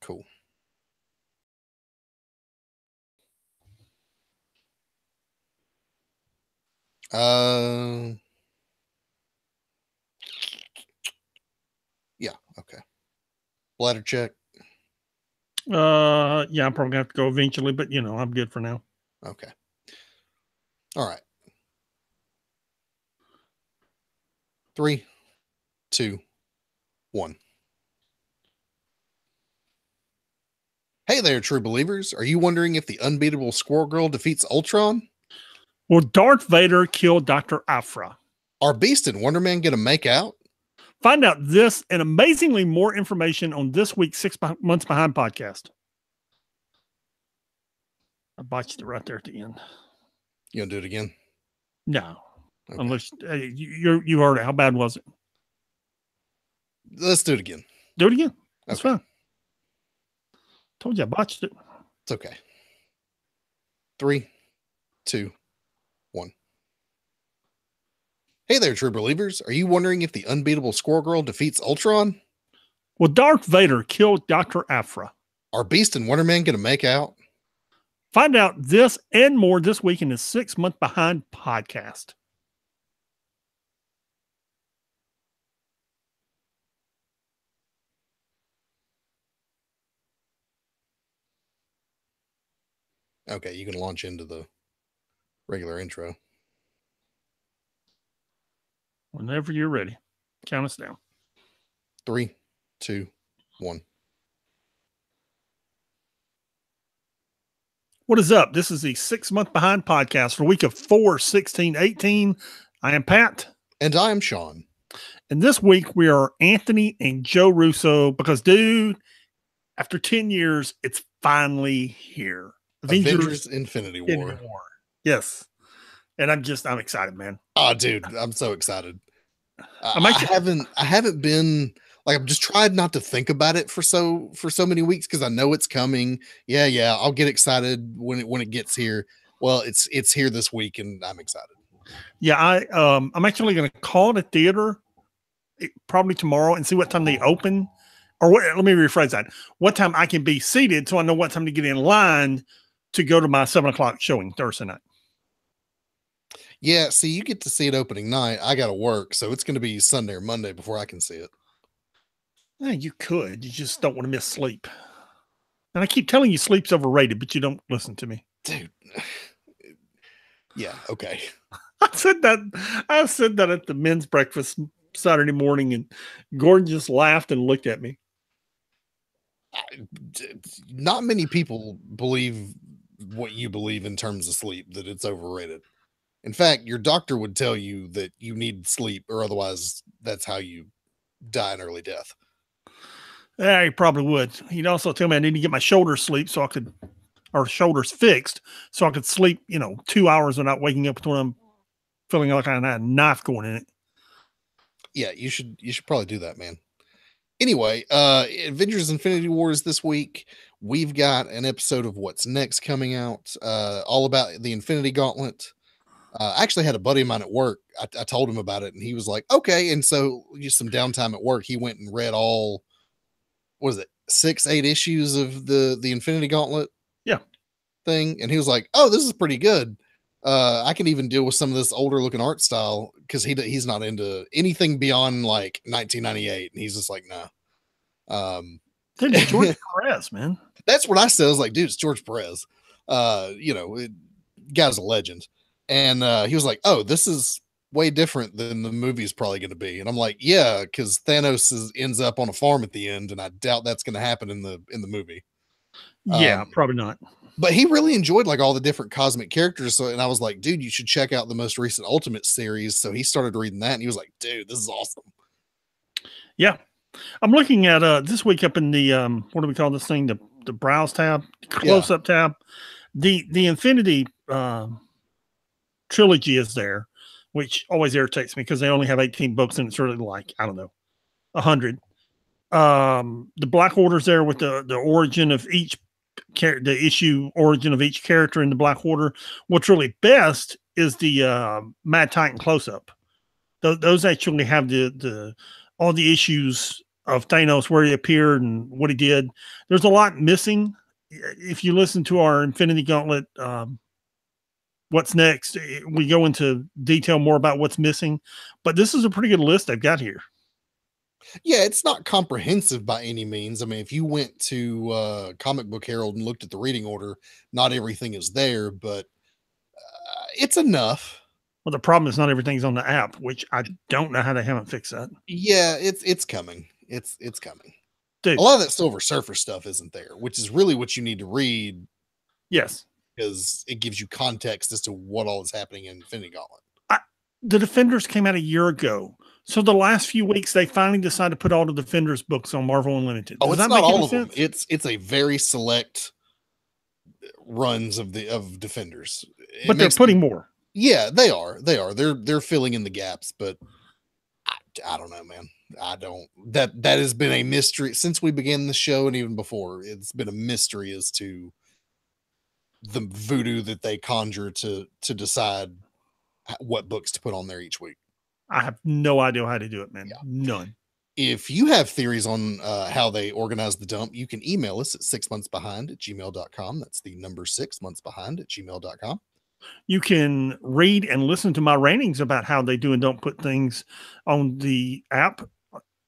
Cool. Yeah. Okay. Bladder check. Yeah, I'm probably gonna have to go eventually, but I'm good for now. Okay. All right. 3, 2, 1. Hey there, true believers. Are you wondering if the unbeatable Squirrel Girl defeats Ultron? Will Darth Vader kill Dr. Aphra? Are Beast and Wonder Man going to make out? Find out this and amazingly more information on this week's 6 Months Behind podcast. I botched it right there at the end. You gonna do it again? No, Okay. unless you heard it. How bad was it? Let's do it again. Do it again. That's Okay. fine. Told you I botched it. It's okay. 3, 2, 1. Hey there, true believers. Are you wondering if the unbeatable Squirrel Girl defeats Ultron? Will Darth Vader kill Dr. Aphra? Are Beast and Wonder Man going to make out? Find out this and more this week in the 6 Month Behind podcast. Okay, you can launch into the regular intro. Whenever you're ready, count us down. 3, 2, 1. What is up? This is the 6 Month Behind podcast for week of 4/16/18. I am Pat. And I am Sean. And this week we are Anthony and Joe Russo because, dude, after 10 years, it's finally here. Avengers Infinity War. Yes. And I'm excited, man. Oh, dude, I'm so excited. I haven't been like, I've just tried not to think about it for so many weeks because I know it's coming. Yeah, I'll get excited when it gets here. Well, it's here this week, and I'm excited. Yeah, I'm actually going to call the theater probably tomorrow and see what time they open. Or let me rephrase that. What time I can be seated so I know what time to get in line to go to my 7:00 showing Thursday night. Yeah, see, you get to see it opening night. I got to work, so it's going to be Sunday or Monday before I can see it. Yeah, you could. You just don't want to miss sleep. And I keep telling you sleep's overrated, but you don't listen to me. Dude. Yeah, okay. I said that at the men's breakfast Saturday morning, and Gordon just laughed and looked at me. Not many people believe what you believe in terms of sleep, that it's overrated. In fact, your doctor would tell you that you need sleep, or otherwise that's how you die an early death. Yeah, he probably would. He'd also tell me I need to get my shoulders shoulders fixed so I could sleep, 2 hours without waking up when I'm feeling like I had a knife going in it. Yeah, you should probably do that, man. Anyway, Avengers Infinity War is this week. We've got an episode of What's Next coming out, all about the Infinity Gauntlet. I actually had a buddy of mine at work. I told him about it, and he was like, okay. And so just some downtime at work, he went and read all, 6, 8 issues of the Infinity Gauntlet thing. And he was like, oh, this is pretty good. I can even deal with some of this older looking art style because he's not into anything beyond like 1998. And he's just like, nah. Dude, it's George Perez, man. That's what I said. I was like, dude, it's George Perez. Guy's a legend. And he was like, oh, this is way different than the movie is probably going to be. And I'm like, yeah, because Thanos ends up on a farm at the end, and I doubt that's going to happen in the movie. Yeah, probably not. But he really enjoyed like all the different cosmic characters. So, and I was like, dude, you should check out the most recent Ultimate series. So he started reading that, and he was like, dude, this is awesome. Yeah. I'm looking at this week up in the what do we call this thing? The browse tab, close-up tab. The Infinity trilogy is there, which always irritates me because they only have 18 books and it's really like, I don't know, 100. The Black Order's there with the origin of each the issue origin of each character in the Black Order. What's really best is the Mad Titan close-up. Those actually have the all the issues of Thanos, where he appeared and what he did. There's a lot missing. If you listen to our Infinity Gauntlet, what's next, we go into detail more about what's missing. But this is a pretty good list they've got here. Yeah, it's not comprehensive by any means. I mean, if you went to Comic Book Herald and looked at the reading order, not everything is there, but it's enough. Well, the problem is not everything's on the app, which I don't know how they haven't fixed that. Yeah, it's coming. It's coming. Dude. A lot of that Silver Surfer stuff isn't there, which is really what you need to read. Yes, because it gives you context as to what all is happening in Infinity Gauntlet. The Defenders came out a year ago. So the last few weeks, they finally decided to put all the Defenders books on Marvel Unlimited. Does that not all of them. It's a very select runs of Defenders. But they're putting more. Yeah, they are. They're filling in the gaps, but I don't know, man. I don't. That has been a mystery since we began the show, and even before. It's been a mystery as to the voodoo that they conjure to decide what books to put on there each week. I have no idea how to do it, man. Yeah. None. If you have theories on how they organize the dump, you can email us at 6monthsbehind@gmail.com. That's the number 6monthsbehind@gmail.com. You can read and listen to my rantings about how they do and don't put things on the app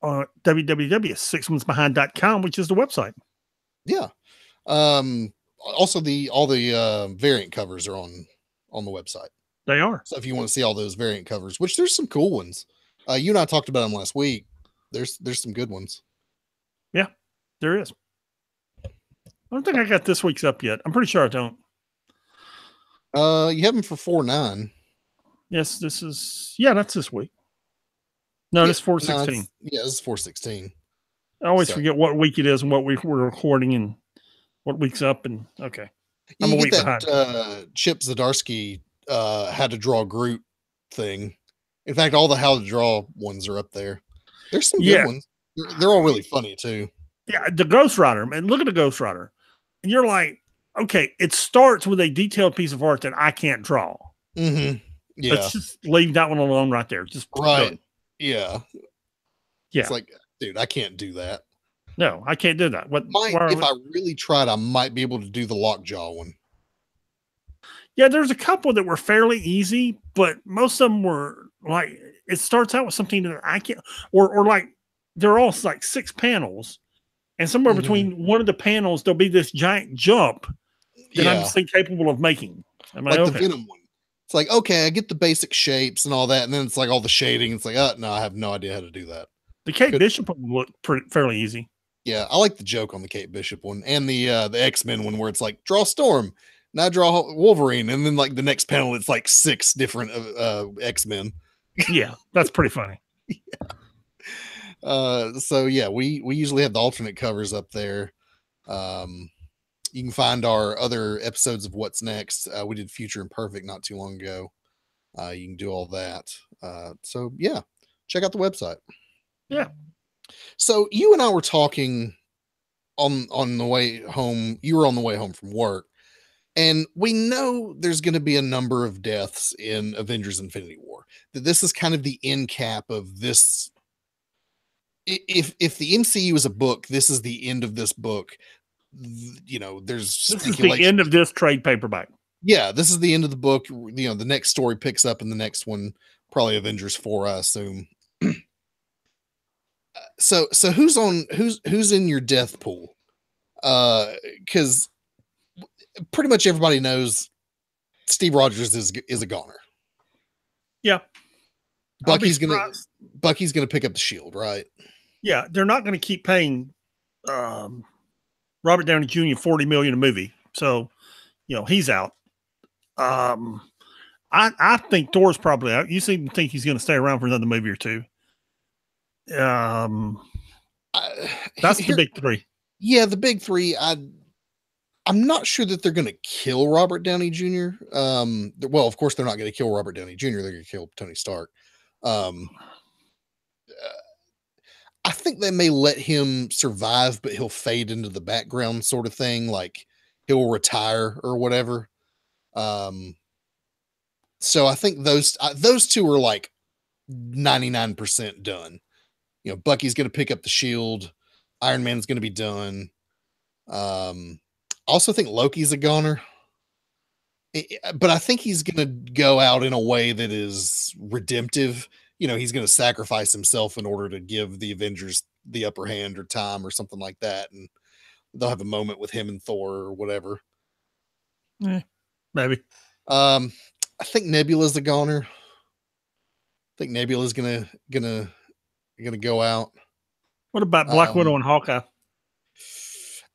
on www.6monthsbehind.com, which is the website. Yeah. Also all the variant covers are on the website. They are. So if you want to see all those variant covers, which there's some cool ones. You and I talked about them last week. There's some good ones. Yeah, there is. I don't think I got this week's up yet. I'm pretty sure I don't. You have them for 4.9. Yes, this is that's this week. No, this is 4/16. Yeah, this is 4/16. I always forget what week it is and what week we're recording and what week's up. And okay, I'm a week behind. Chip Zdarsky had to draw Groot thing. In fact, all the how to draw ones are up there. There's some good ones. They're all really funny too. Yeah, the Ghost Rider, man. Look at the Ghost Rider, and you're like, okay, it starts with a detailed piece of art that I can't draw. Mm-hmm. Yeah, let's just leave that one alone right there. Just right. Yeah. Yeah. It's like, dude, I can't do that. No, I can't do that. If I really tried, I might be able to do the Lockjaw one. Yeah, there's a couple that were fairly easy, but most of them were like, it starts out with something that I can't, or like, they're all like 6 panels, and somewhere between one of the panels, there'll be this giant jump that I'm just incapable of making. Like the Venom one. It's like, okay, I get the basic shapes and all that, and then it's like all the shading. It's like, no, I have no idea how to do that. The Kate Bishop one looked fairly easy. Yeah, I like the joke on the Kate Bishop one and the X-Men one where it's like, draw Storm, now draw Wolverine, and then like the next panel, it's like 6 different X-Men. Yeah, that's pretty funny. So yeah, we usually have the alternate covers up there. You can find our other episodes of What's Next. We did Future Imperfect not too long ago. You can do all that. So yeah, check out the website. Yeah. So you and I were talking on the way home. You were on the way home from work, and we know there's going to be a number of deaths in Avengers Infinity War. That this is kind of the end cap of this. If the MCU is a book, this is the end of this book. You know, this is the end of this trade paperback. Yeah, this is the end of the book. You know, the next story picks up in the next one, probably Avengers 4, I assume. So who's in your death pool? Because pretty much everybody knows Steve Rogers is a goner. Yeah. Bucky's gonna pick up the shield, right? Yeah, they're not going to keep paying Robert Downey Jr. $40 million a movie, so you know he's out. I think Thor's probably out. You seem to think he's going to stay around for another movie or two. That's the big 3. Yeah, the big 3. I'm not sure that they're going to kill Robert Downey Jr. Well, of course they're not going to kill Robert Downey Jr. They're going to kill Tony Stark. I think they may let him survive, but he'll fade into the background sort of thing. Like he'll retire or whatever. So I think those 2 are like 99% done. Bucky's going to pick up the shield. Iron Man's going to be done. I also think Loki's a goner. But I think he's going to go out in a way that is redemptive. He's going to sacrifice himself in order to give the Avengers the upper hand or time or something like that. And they'll have a moment with him and Thor or whatever. Maybe. I think Nebula's a goner. I think Nebula's gonna go out. What about Black Widow and Hawkeye?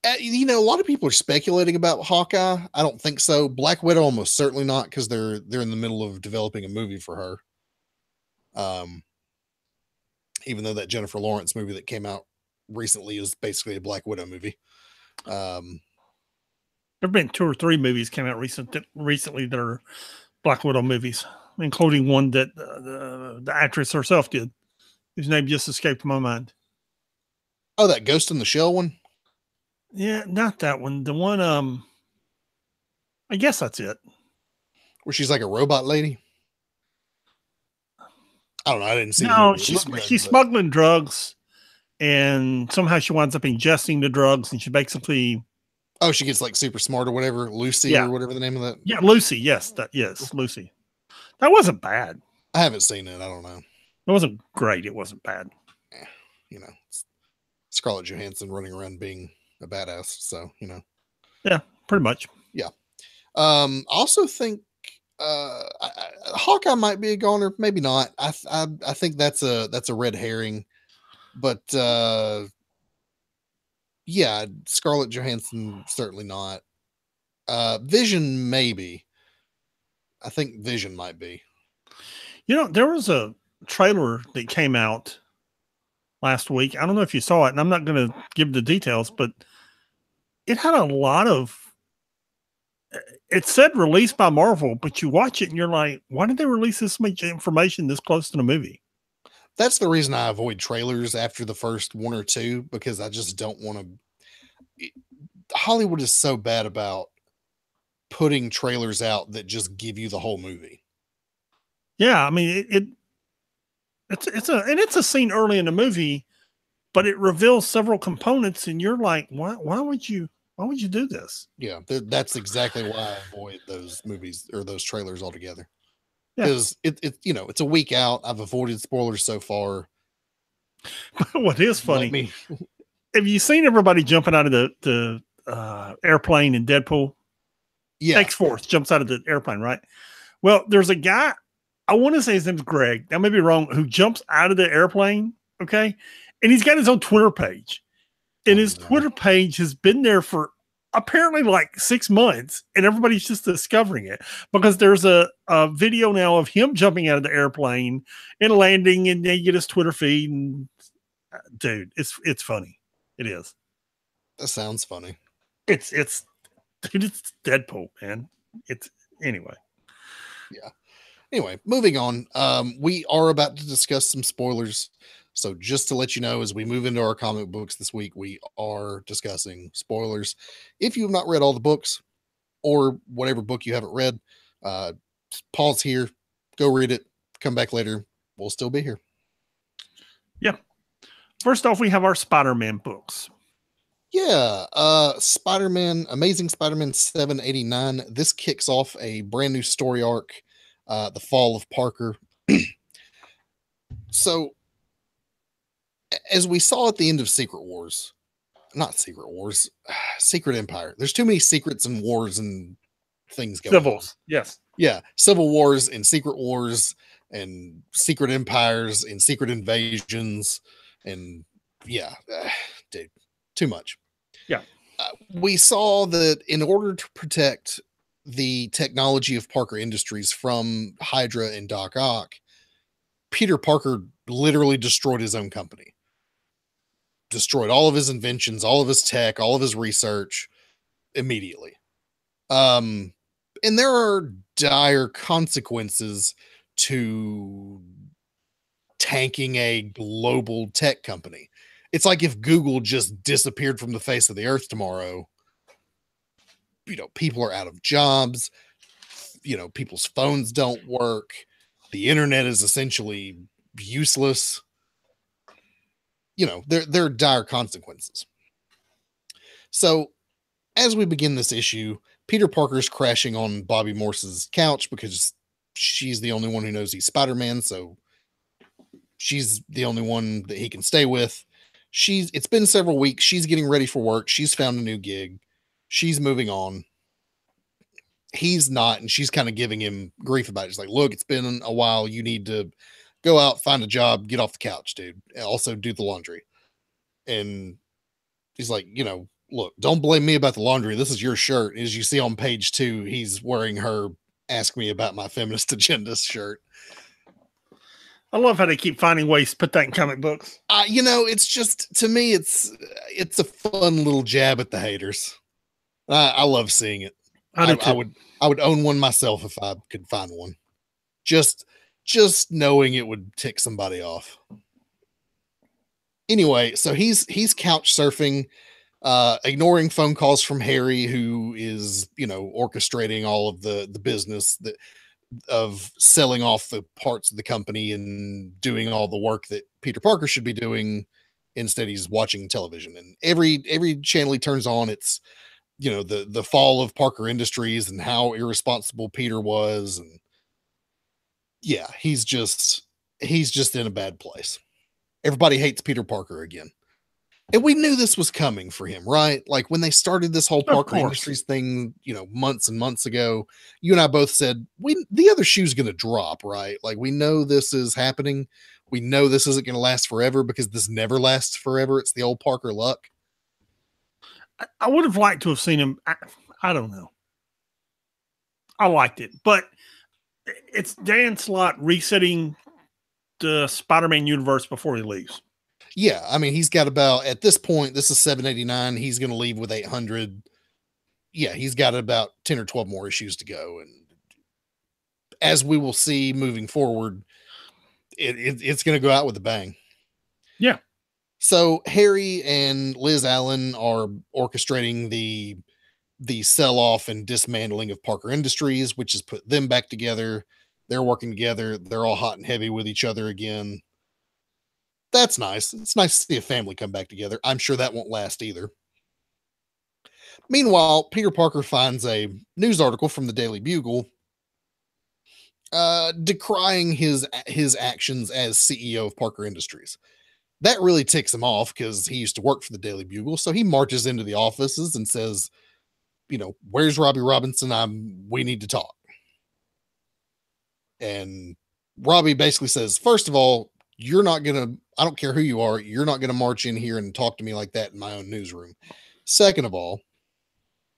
A lot of people are speculating about Hawkeye. I don't think so. Black Widow almost certainly not, because they're in the middle of developing a movie for her. Even though that Jennifer Lawrence movie that came out recently is basically a Black Widow movie. There have been 2 or 3 movies came out recently that are Black Widow movies, including one that the actress herself did, whose name just escaped my mind. Oh, that Ghost in the Shell one? Yeah, not that one. The one, I guess that's it. Where she's like a robot lady? I don't know. I didn't see. No, she's smuggling drugs, and somehow she winds up ingesting the drugs, and she basically. Oh, she gets like super smart or whatever. Lucy or whatever the name of that. Yeah, Lucy. Yes, Lucy. That wasn't bad. I haven't seen it. I don't know. It wasn't great. It wasn't bad. It's Scarlett Johansson running around being a badass. So, Yeah, pretty much. Yeah. Also think Hawkeye might be a goner, maybe not. I think that's a red herring. But yeah, Scarlett Johansson certainly not. Vision maybe. I think Vision might be. There was a trailer that came out last week. I don't know if you saw it, and I'm not going to give the details, but it had a lot of. It said released by Marvel, but you watch it and you're like, why did they release this much information this close to the movie? That's the reason I avoid trailers after the first 1 or 2, because I just don't want to. Hollywood is so bad about putting trailers out that just give you the whole movie. Yeah, I mean it's a scene early in the movie, but it reveals several components, and you're like, why would you do this? Yeah, that's exactly why I avoid those movies or those trailers altogether. Because it's a week out. I've avoided spoilers so far. What is funny? Have you seen everybody jumping out of the airplane in Deadpool? Yeah, X-Force jumps out of the airplane, right? Well, there's a guy, I want to say his name's Greg, I may be wrong, who jumps out of the airplane, okay? And he's got his own Twitter page. And his Twitter page has been there for apparently like 6 months, and everybody's just discovering it because there's a video now of him jumping out of the airplane and landing, and they get his Twitter feed. And dude, it's funny. It is. That sounds funny. It's Deadpool, man. Anyway. Yeah. Anyway, moving on. We are about to discuss some spoilers. So just to let you know, as we move into our comic books this week, we are discussing spoilers. If you have not read all the books or whatever book you haven't read, pause here, go read it, come back later. We'll still be here. Yeah. First off, we have our Spider-Man books. Yeah. Amazing Spider-Man 789. This kicks off a brand new story arc, The Fall of Parker. So, as we saw at the end of Secret Empire. There's too many secrets and wars and things going on. Yes. Yeah. Civil Wars and Secret Wars and Secret Empires and Secret Invasions. And yeah, dude, too much. Yeah. We saw that in order to protect the technology of Parker Industries from Hydra and Doc Ock, Peter Parker literally destroyed his own company. Destroyed all of his inventions, all of his tech, all of his research immediately. And there are dire consequences to tanking a global tech company. It's like if Google just disappeared from the face of the earth tomorrow. People are out of jobs. People's phones don't work. The internet is essentially useless. there are dire consequences. So as we begin this issue, Peter Parker's crashing on Bobby Morse's couch because she's the only one who knows he's Spider-Man, so she's the only one that he can stay with. It's been several weeks. She's getting ready for work. She's found a new gig. She's moving on. He's not, and she's kind of giving him grief about it. She's like, look, it's been a while. You need to go out, find a job, get off the couch, dude. And also do the laundry. And he's like, look, don't blame me about the laundry. This is your shirt. As you see on page 2, he's wearing her ask me about my feminist agenda shirt. I love how they keep finding ways to put that in comic books. It's just, to me, it's a fun little jab at the haters. I love seeing it. I would own one myself if I could find one. Just knowing it would tick somebody off. Anyway, so he's couch surfing, ignoring phone calls from Harry, who is, orchestrating all of the business of selling off the parts of the company and doing all the work that Peter Parker should be doing. Instead, he's watching television, and every channel he turns on, it's, the fall of Parker Industries and how irresponsible Peter was. And yeah, he's just in a bad place. Everybody hates Peter Parker again. And we knew this was coming for him, right? Like when they started this whole Parker Industries thing, months and months ago, you and I both said, the other shoe's going to drop, right? Like we know this is happening. We know this isn't going to last forever because this never lasts forever. It's the old Parker luck. I would have liked to have seen him. I don't know. I liked it, but it's Dan Slott resetting the Spider-Man universe before he leaves. Yeah, I mean, he's got about, at this point, this is 789. He's going to leave with 800. Yeah, he's got about 10 or 12 more issues to go. And as we will see moving forward, it's going to go out with a bang. Yeah. So Harry and Liz Allen are orchestrating the sell-off and dismantling of Parker Industries, which has put them back together. They're working together. They're all hot and heavy with each other again. That's nice. It's nice to see a family come back together. I'm sure that won't last either. Meanwhile, Peter Parker finds a news article from the Daily Bugle decrying his actions as CEO of Parker Industries. That really ticks him off because he used to work for the Daily Bugle. So he marches into the offices and says, where's Robbie Robinson? We need to talk. And Robbie basically says, first of all, I don't care who you are, you're not going to march in here and talk to me like that in my own newsroom. Second of all,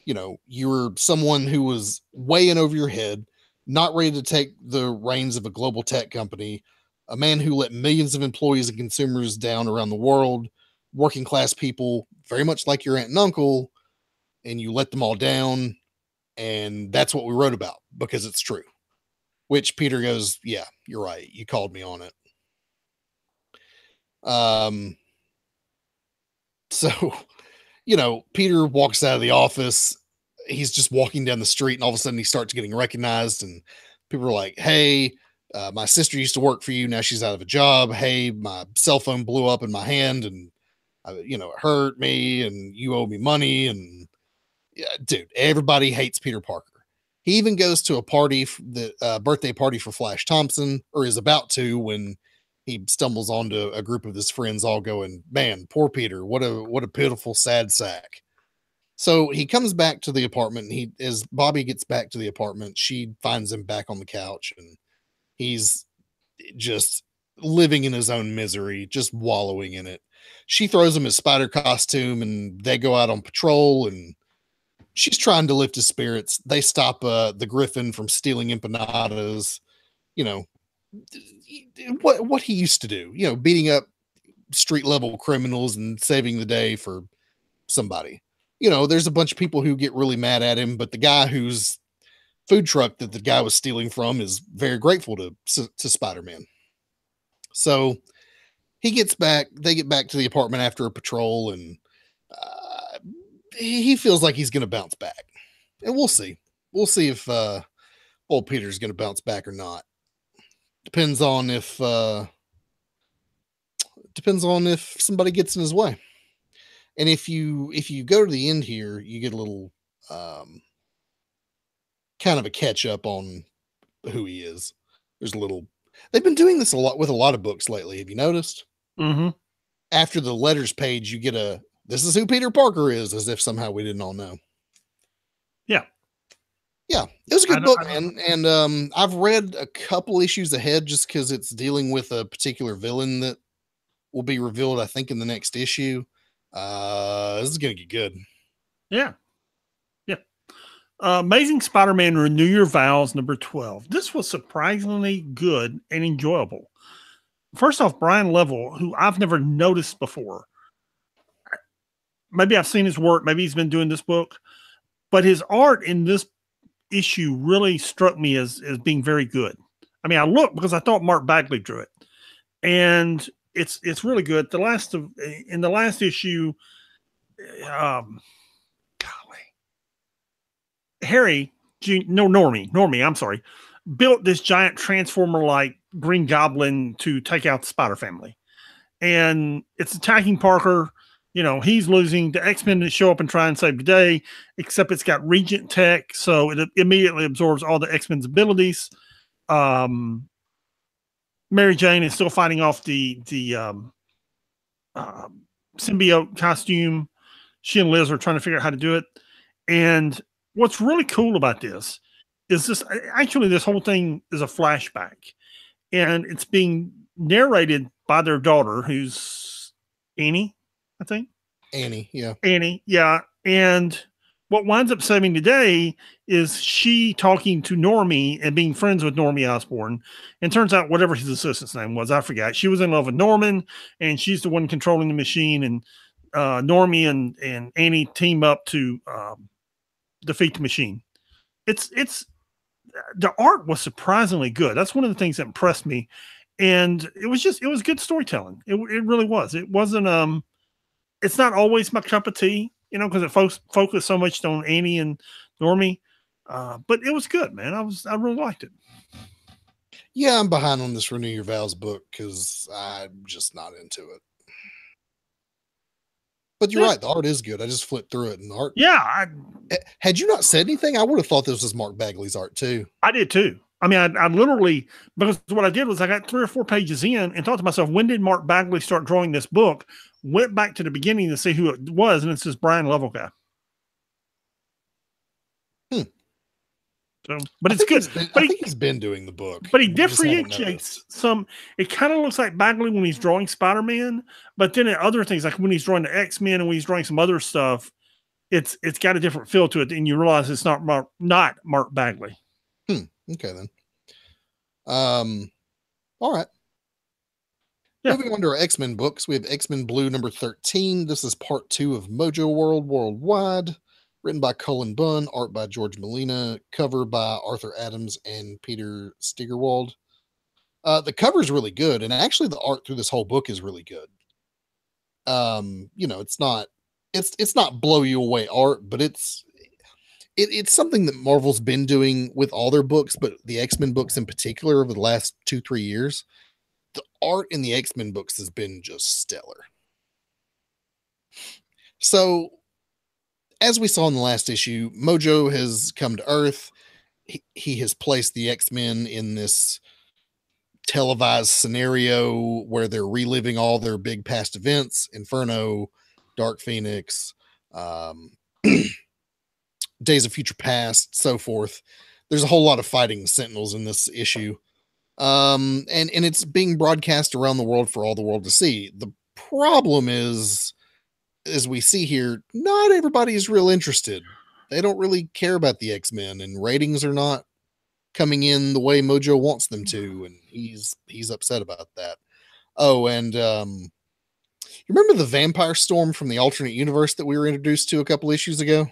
you're someone who was way in over your head, not ready to take the reins of a global tech company, a man who let millions of employees and consumers down around the world, working class people, very much like your aunt and uncle, and you let them all down. And that's what we wrote about because it's true. Which Peter goes, yeah, you're right. You called me on it. So, Peter walks out of the office. He's just walking down the street, and all of a sudden he starts getting recognized, and people are like, hey, my sister used to work for you. Now she's out of a job. Hey, my cell phone blew up in my hand and, it hurt me and you owe me money. And yeah, dude, everybody hates Peter Parker. He even goes to a party, the birthday party for Flash Thompson, or is about to, when he stumbles onto a group of his friends all going, man, poor Peter. What a pitiful, sad sack. So he comes back to the apartment, and as Bobby gets back to the apartment, she finds him back on the couch, and he's just living in his own misery, just wallowing in it. She throws him his spider costume, and they go out on patrol, and she's trying to lift his spirits. They stop the Griffin from stealing empanadas. What he used to do, beating up street level criminals and saving the day for somebody. There's a bunch of people who get really mad at him, but the guy whose food truck that the guy was stealing from is very grateful to Spider-Man. So they get back to the apartment after a patrol, and he feels like he's going to bounce back. And we'll see. We'll see if old Peter's going to bounce back or not. Depends on if depends on if somebody gets in his way. And if you go to the end here, you get a little kind of a catch up on who he is. There's a little. They've been doing this a lot with a lot of books lately. Have you noticed? Mm-hmm. After the letters page, you get a "This is who Peter Parker is," as if somehow we didn't all know. Yeah. Yeah, it was a good book, man. And I've read a couple issues ahead just because it's dealing with a particular villain that will be revealed, I think, in the next issue. This is gonna get good. Yeah. Yeah. Amazing Spider-Man Renew Your Vows, number 12. This was surprisingly good and enjoyable. First off, Brian Level, who I've never noticed before. Maybe I've seen his work, maybe he's been doing this book, but his art in this issue really struck me as being very good. I mean, I looked because I thought Mark Bagley drew it, and it's really good. In the last issue, Normie, I'm sorry, built this giant transformer like Green Goblin to take out the Spider family, and it's attacking Parker. You know, he's losing. The X-Men to show up and try and save the day, except it's got Regent tech, so it immediately absorbs all the X-Men's abilities. Mary Jane is still fighting off the symbiote costume. She and Liz are trying to figure out how to do it. And what's really cool about this is this whole thing is a flashback, and it's being narrated by their daughter, who's Annie. I think Annie, yeah. And what winds up saving the day is she talking to Normie and being friends with Normie Osborn. And turns out whatever his assistant's name was, I forgot. She was in love with Norman, and she's the one controlling the machine. And Normie and Annie team up to defeat the machine. It's the art was surprisingly good. That's one of the things that impressed me. And it was good storytelling. It really was. It wasn't it's not always my cup of tea, you know, because it focused so much on Annie and Normie. But it was good, man. I really liked it. Yeah, I'm behind on this Renew Your Vows book because I'm just not into it. But you're right, the art is good. I just flipped through it, and the art. Yeah. Had you not said anything, I would have thought this was Mark Bagley's art too. I did too. I mean, I literally, because what I did was I got 3 or 4 pages in and thought to myself, when did Mark Bagley start drawing this book? Went back to the beginning to see who it was, and it's this Brian Level guy. So, but it's good. I think he's been doing the book. But he differentiates some. It kind of looks like Bagley when he's drawing Spider-Man, but then in other things, like when he's drawing the X-Men and when he's drawing some other stuff, it's got a different feel to it, and you realize it's not Mark Bagley. Okay, then. All right. Yeah. Moving on to our X-Men books, we have X-Men Blue number 13. This is part 2 of Mojo World Worldwide, written by Cullen Bunn, art by George Molina, cover by Arthur Adams and Peter Steigerwald. The cover is really good, and actually the art through this whole book is really good. You know, it's not blow you away art, but it's something that Marvel's been doing with all their books, but the X-Men books in particular over the last 2-3 years. The art in the X-Men books has been just stellar. So, as we saw in the last issue, Mojo has come to Earth. He has placed the X-Men in this televised scenario where they're reliving all their big past events, Inferno, Dark Phoenix, Days of Future Past, so forth. There's a whole lot of fighting Sentinels in this issue. And it's being broadcast around the world for all the world to see. The problem is, as we see here, not everybody is real interested. They don't really care about the X-Men, and ratings are not coming in the way Mojo wants them to, and he's upset about that. Oh, and you remember the Vampire Storm from the alternate universe that we were introduced to a couple issues ago?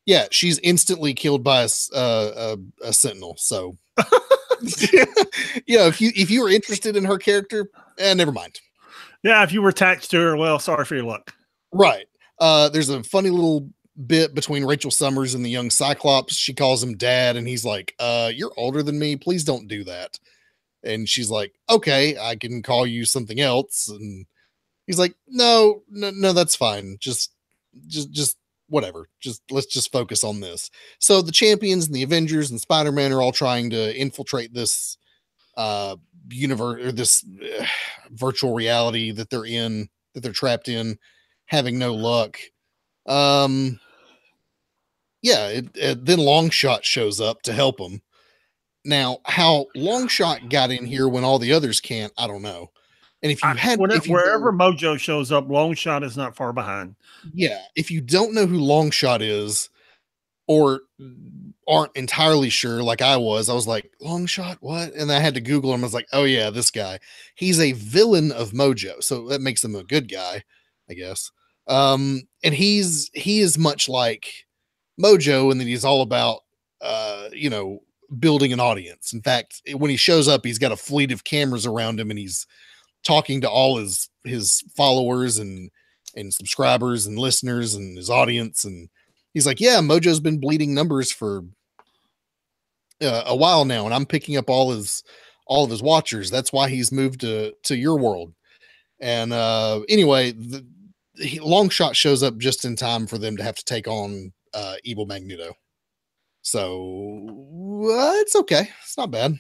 Yeah, she's instantly killed by a Sentinel. So yeah, if you were interested in her character, never mind. Yeah, if you were attached to her, well, sorry for your luck. Right. There's a funny little bit between Rachel Summers and the young Cyclops. She calls him dad, and he's like, you're older than me. Please don't do that. And she's like, okay, I can call you something else. And he's like, no, that's fine. Just whatever. Let's just focus on this. So the champions and the Avengers and Spider-Man are all trying to infiltrate this universe, or this virtual reality that they're trapped in, having no luck. Yeah, then Longshot shows up to help them. Now, how Longshot got in here when all the others can't, I don't know. And Wherever Mojo shows up, Longshot is not far behind. Yeah, if you don't know who Longshot is, or aren't entirely sure, like I was like, Longshot, what? And I had to Google him. I was like, oh yeah, this guy. He's a villain of Mojo, so that makes him a good guy, I guess. And he is much like Mojo, and then he's all about building an audience. In fact, when he shows up, he's got a fleet of cameras around him, and he's talking to all his followers and subscribers and listeners and his audience. And he's like, yeah, Mojo's been bleeding numbers for a while now, and I'm picking up all of his watchers. That's why he's moved to your world. And anyway, Longshot shows up just in time for them to have to take on evil Magneto. So it's okay. It's not bad.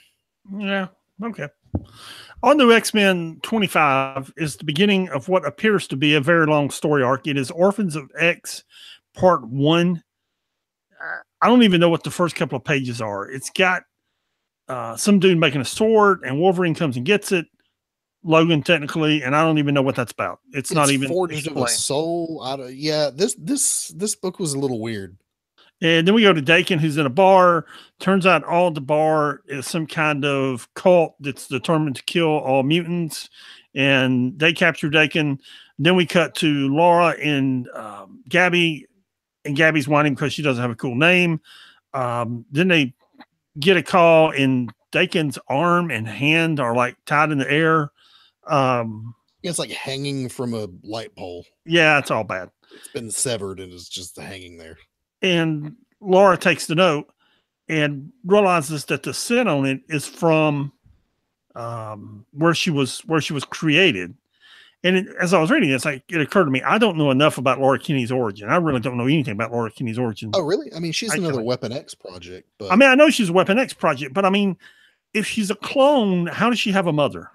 Yeah. Okay. On to X-Men 25 is the beginning of what appears to be a very long story arc. It is Orphans of X Part 1. I don't even know what the first couple of pages are. It's got some dude making a sword, and Wolverine comes and gets it. Logan, technically, and I don't even know what that's about. It's not even Forged of a Soul. Yeah, this book was a little weird. And then we go to Daken, who's in a bar. Turns out all the bar is some kind of cult that's determined to kill all mutants, and they capture Daken. Then we cut to Laura and Gabby, and Gabby's whining because she doesn't have a cool name. Then they get a call, and Daken's arm and hand are like tied in the air. It's like hanging from a light pole. Yeah, it's all bad. It's been severed and it's just hanging there. And Laura takes the note and realizes that the scent on it is from where she was created. And as I was reading this, it occurred to me, I don't know enough about Laura Kinney's origin. I really don't know anything about Laura Kinney's origin. Oh, really? I mean, she's another Weapon X project. But I mean, I know she's a Weapon X project, but I mean, if she's a clone, how does she have a mother?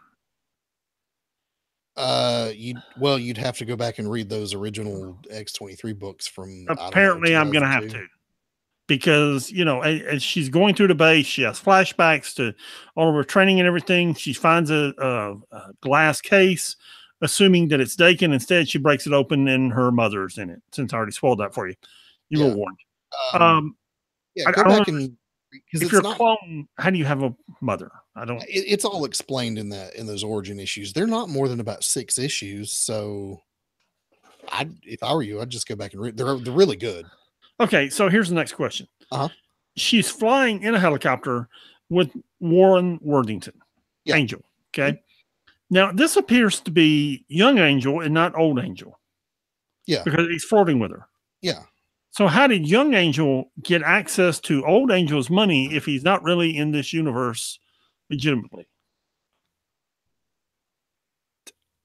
You'd have to go back and read those original X-23 books from. Apparently, I'm going to have to, because as she's going through the base, she has flashbacks to all of her training and everything. She finds a glass case, assuming that it's Daken. Instead, she breaks it open and her mother's in it. Since I already spoiled that for you, you were warned. Go back and. If you're a clone, how do you have a mother? I don't. It's all explained in those origin issues. They're not more than about 6 issues, so if I were you, I'd just go back and read. They're really good. Okay, so here's the next question. She's flying in a helicopter with Warren Worthington, Angel. Okay, now this appears to be young Angel and not old Angel. Yeah, because he's flirting with her. Yeah. So how did young Angel get access to old Angel's money if he's not really in this universe legitimately?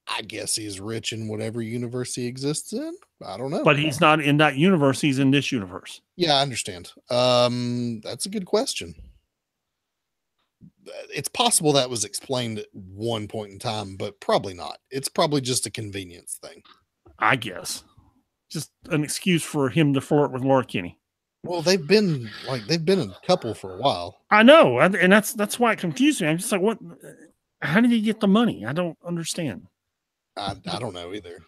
I guess he's rich in whatever universe he exists in. I don't know. But he's not in that universe. He's in this universe. Yeah, I understand. That's a good question. It's possible that was explained at one point in time, but probably not. It's probably just a convenience thing, I guess. Just an excuse for him to flirt with Laura Kinney. Well, they've been a couple for a while. I know, and that's why it confused me. I'm just like, what? How did he get the money? I don't understand. I don't know either.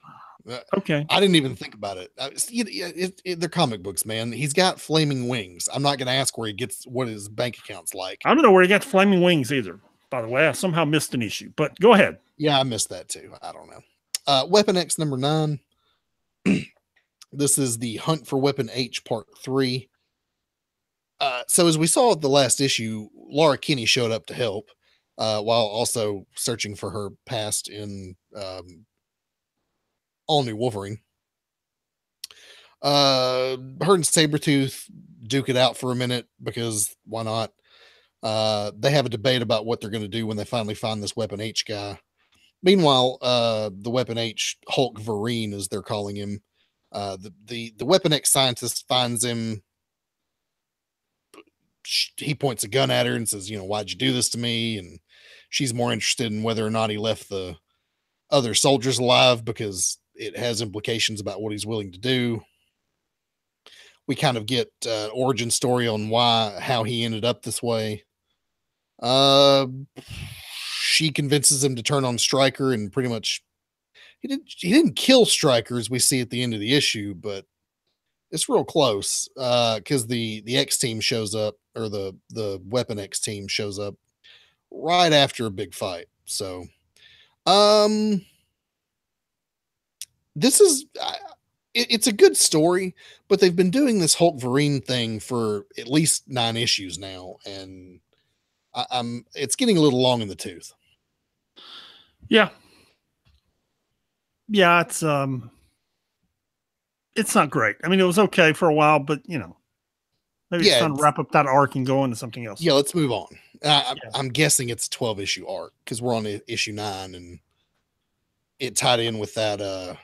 Okay, I didn't even think about it. They're comic books, man. He's got flaming wings. I'm not going to ask where he gets what his bank account's like. I don't know where he got the flaming wings either. By the way, I somehow missed an issue, but go ahead. Yeah, I missed that too. I don't know. Weapon X number 9. This is the Hunt for Weapon H Part 3. So as we saw at the last issue, Laura Kinney showed up to help, while also searching for her past in All New Wolverine. Her and Sabretooth duke it out for a minute because why not? They have a debate about what they're going to do when they finally find this Weapon H guy. Meanwhile, the Weapon H Hulk Vereen, as they're calling him, the Weapon X scientist finds him. He points a gun at her and says, "Why'd you do this to me?" And she's more interested in whether or not he left the other soldiers alive because it has implications about what he's willing to do. We kind of get origin story on how he ended up this way. She convinces him to turn on Stryker, and pretty much he didn't kill Stryker as we see at the end of the issue, but it's real close because the X team shows up, or the Weapon X team shows up right after a big fight. So, this is it's a good story, but they've been doing this Hulk Vereen thing for at least 9 issues now, and it's getting a little long in the tooth. Yeah. Yeah, it's not great. I mean, it was okay for a while, but maybe it's time to wrap up that arc and go into something else. Yeah, let's move on. I'm guessing it's a 12-issue arc because we're on issue 9, and it tied in with that.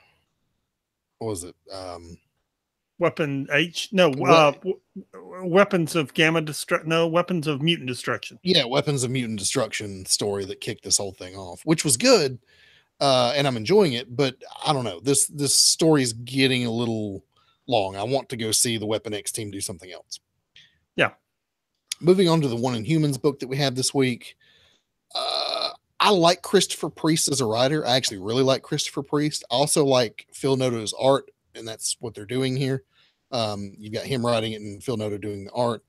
What was it? Weapon H? No, Weapons of Gamma Destruction. No, Weapons of Mutant Destruction. Yeah, Weapons of Mutant Destruction story that kicked this whole thing off, which was good. And I'm enjoying it, but I don't know. This story is getting a little long. I want to go see the Weapon X team do something else. Yeah. Moving on to the One Inhumans book that we have this week. I like Christopher Priest as a writer. I actually really like Christopher Priest. I also like Phil Noto's art, and that's what they're doing here. You've got him writing it and Phil Noto doing the art.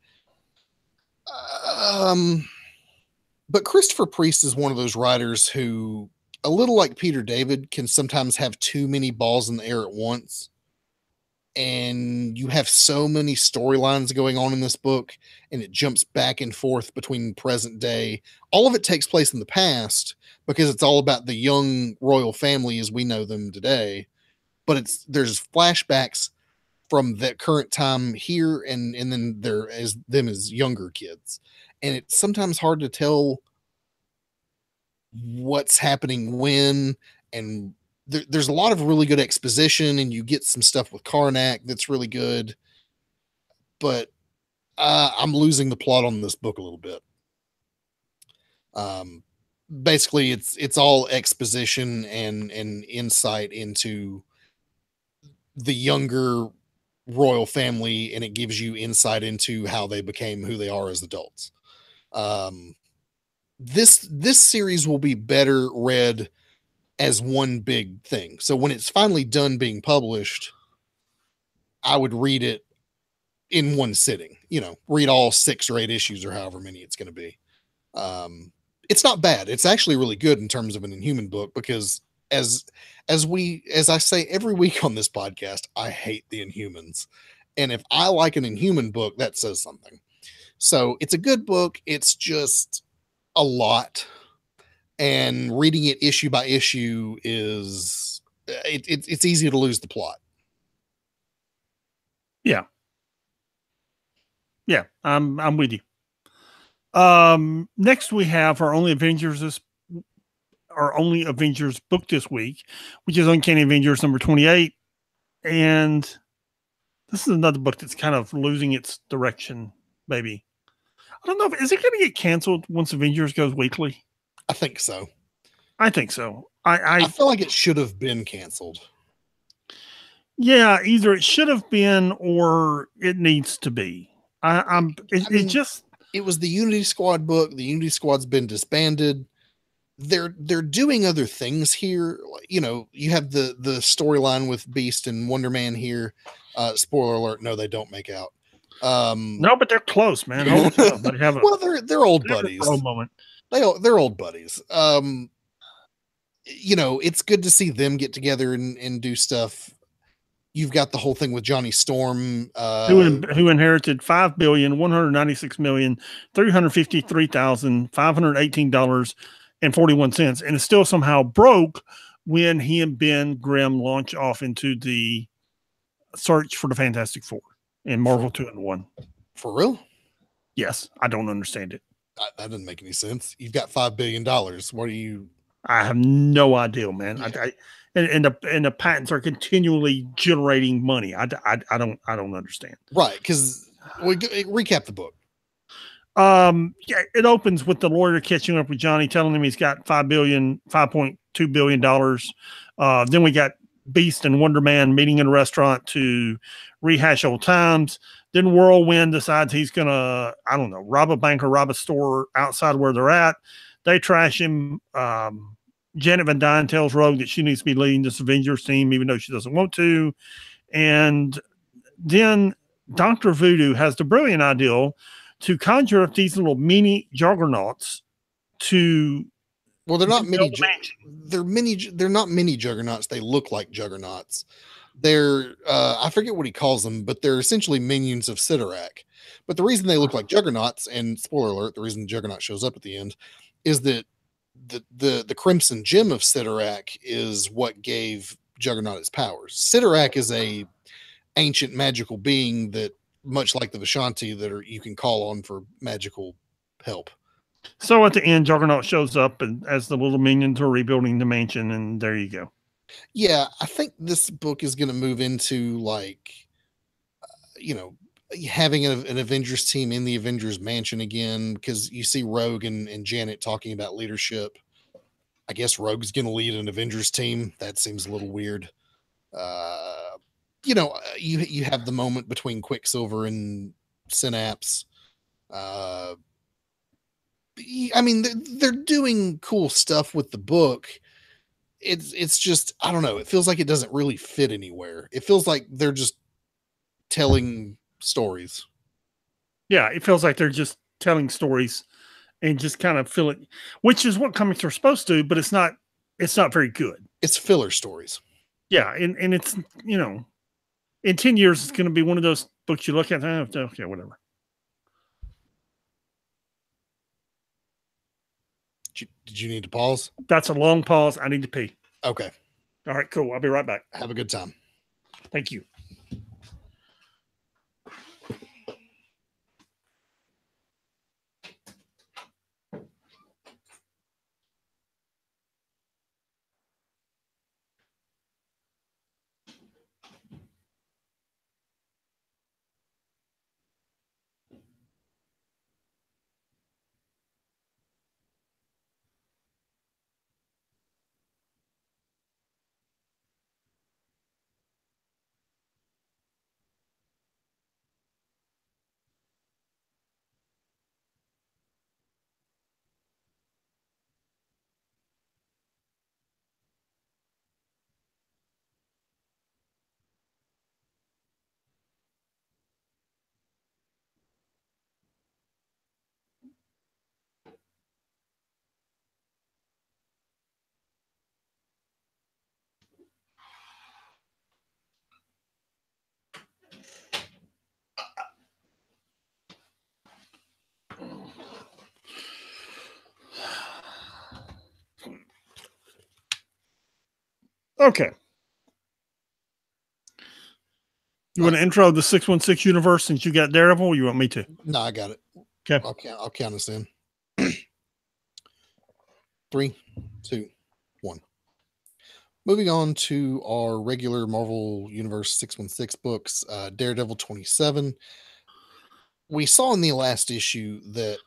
But Christopher Priest is one of those writers who, a little like Peter David, can sometimes have too many balls in the air at once. And you have so many storylines going on in this book, and it jumps back and forth between present day. All of it takes place in the past because it's all about the young royal family as we know them today. But there's flashbacks from that current time here, and then there as them as younger kids. And it's sometimes hard to tell what's happening when, and there's a lot of really good exposition, and you get some stuff with Karnak that's really good, but I'm losing the plot on this book a little bit. Basically it's all exposition and insight into the younger royal family, and it gives you insight into how they became who they are as adults. This series will be better read as one big thing. So when it's finally done being published, I would read it in one sitting, read all 6 or 8 issues or however many it's going to be. It's not bad. It's actually really good in terms of an Inhuman book, because as I say every week on this podcast, I hate the Inhumans. And if I like an Inhuman book, that says something. So it's a good book. It's just a lot. And reading it issue by issue is it's easy to lose the plot. Yeah. Yeah, I'm with you. Next we have our only Avengers book this week, which is Uncanny Avengers number 28. And this is another book that's kind of losing its direction, maybe. I don't know. Is it going to get canceled once Avengers goes weekly? I think so. I think so. I feel like it should have been canceled. Yeah, either it should have been or it needs to be. It was the Unity Squad book. The Unity Squad's been disbanded. They're doing other things here. You have the storyline with Beast and Wonder Man here. Spoiler alert: no, they don't make out. No, but they're close, man. Well, they're old buddies. Moment. They're old buddies. It's good to see them get together and do stuff. You've got the whole thing with Johnny Storm, who inherited $5,196,353,518.41, and is still somehow broke when he and Ben Grimm launch off into the search for the Fantastic Four in Marvel 2-in-1. For real? Yes, I don't understand it. That doesn't make any sense. You've got $5 billion. What are you? I have no idea, man. Yeah. And the patents are continually generating money. I don't understand. Right, because recap the book. Yeah, it opens with the lawyer catching up with Johnny, telling him he's got $5.2 billion. Then we got Beast and Wonder Man meeting in a restaurant to rehash old times. Then Whirlwind decides he's gonna, I don't know, rob a bank or rob a store outside where they're at. They trash him. Janet Van Dyne tells Rogue that she needs to be leading this Avengers team, even though she doesn't want to. And then Dr. Voodoo has the brilliant idea to conjure up these little mini juggernauts to. Well, they're not mini. They're not mini juggernauts. They look like juggernauts. They're I forget what he calls them, but they're essentially minions of Sidorak. But the reason they look like juggernauts, and spoiler alert, the reason Juggernaut shows up at the end, is that the Crimson Gem of Sidorak is what gave Juggernaut its powers. Sidorak is a ancient magical being that, much like the Vishanti, you can call on for magical help. So at the end, Juggernaut shows up and as the little minions are rebuilding the mansion, and there you go. Yeah, I think this book is going to move into having an Avengers team in the Avengers mansion again, because you see Rogue and Janet talking about leadership. I guess Rogue's going to lead an Avengers team. That seems a little weird. You have the moment between Quicksilver and Synapse. I mean, they're doing cool stuff with the book. It's just, I don't know. It feels like it doesn't really fit anywhere. It feels like they're just telling stories. Yeah, it feels like they're just telling stories and just kind of feeling, which is what comics are supposed to, but it's not very good. It's filler stories. Yeah, and it's, in 10 years, it's going to be one of those books you look at, okay, whatever. Did you need to pause? That's a long pause. I need to pee. Okay. All right, cool. I'll be right back. Have a good time. Thank you. Okay. You want to intro the 616 universe since you got Daredevil, or you want me to? No, I got it. Okay. I'll count us in. 3, 2, 1. Moving on to our regular Marvel Universe 616 books, Daredevil 27. We saw in the last issue that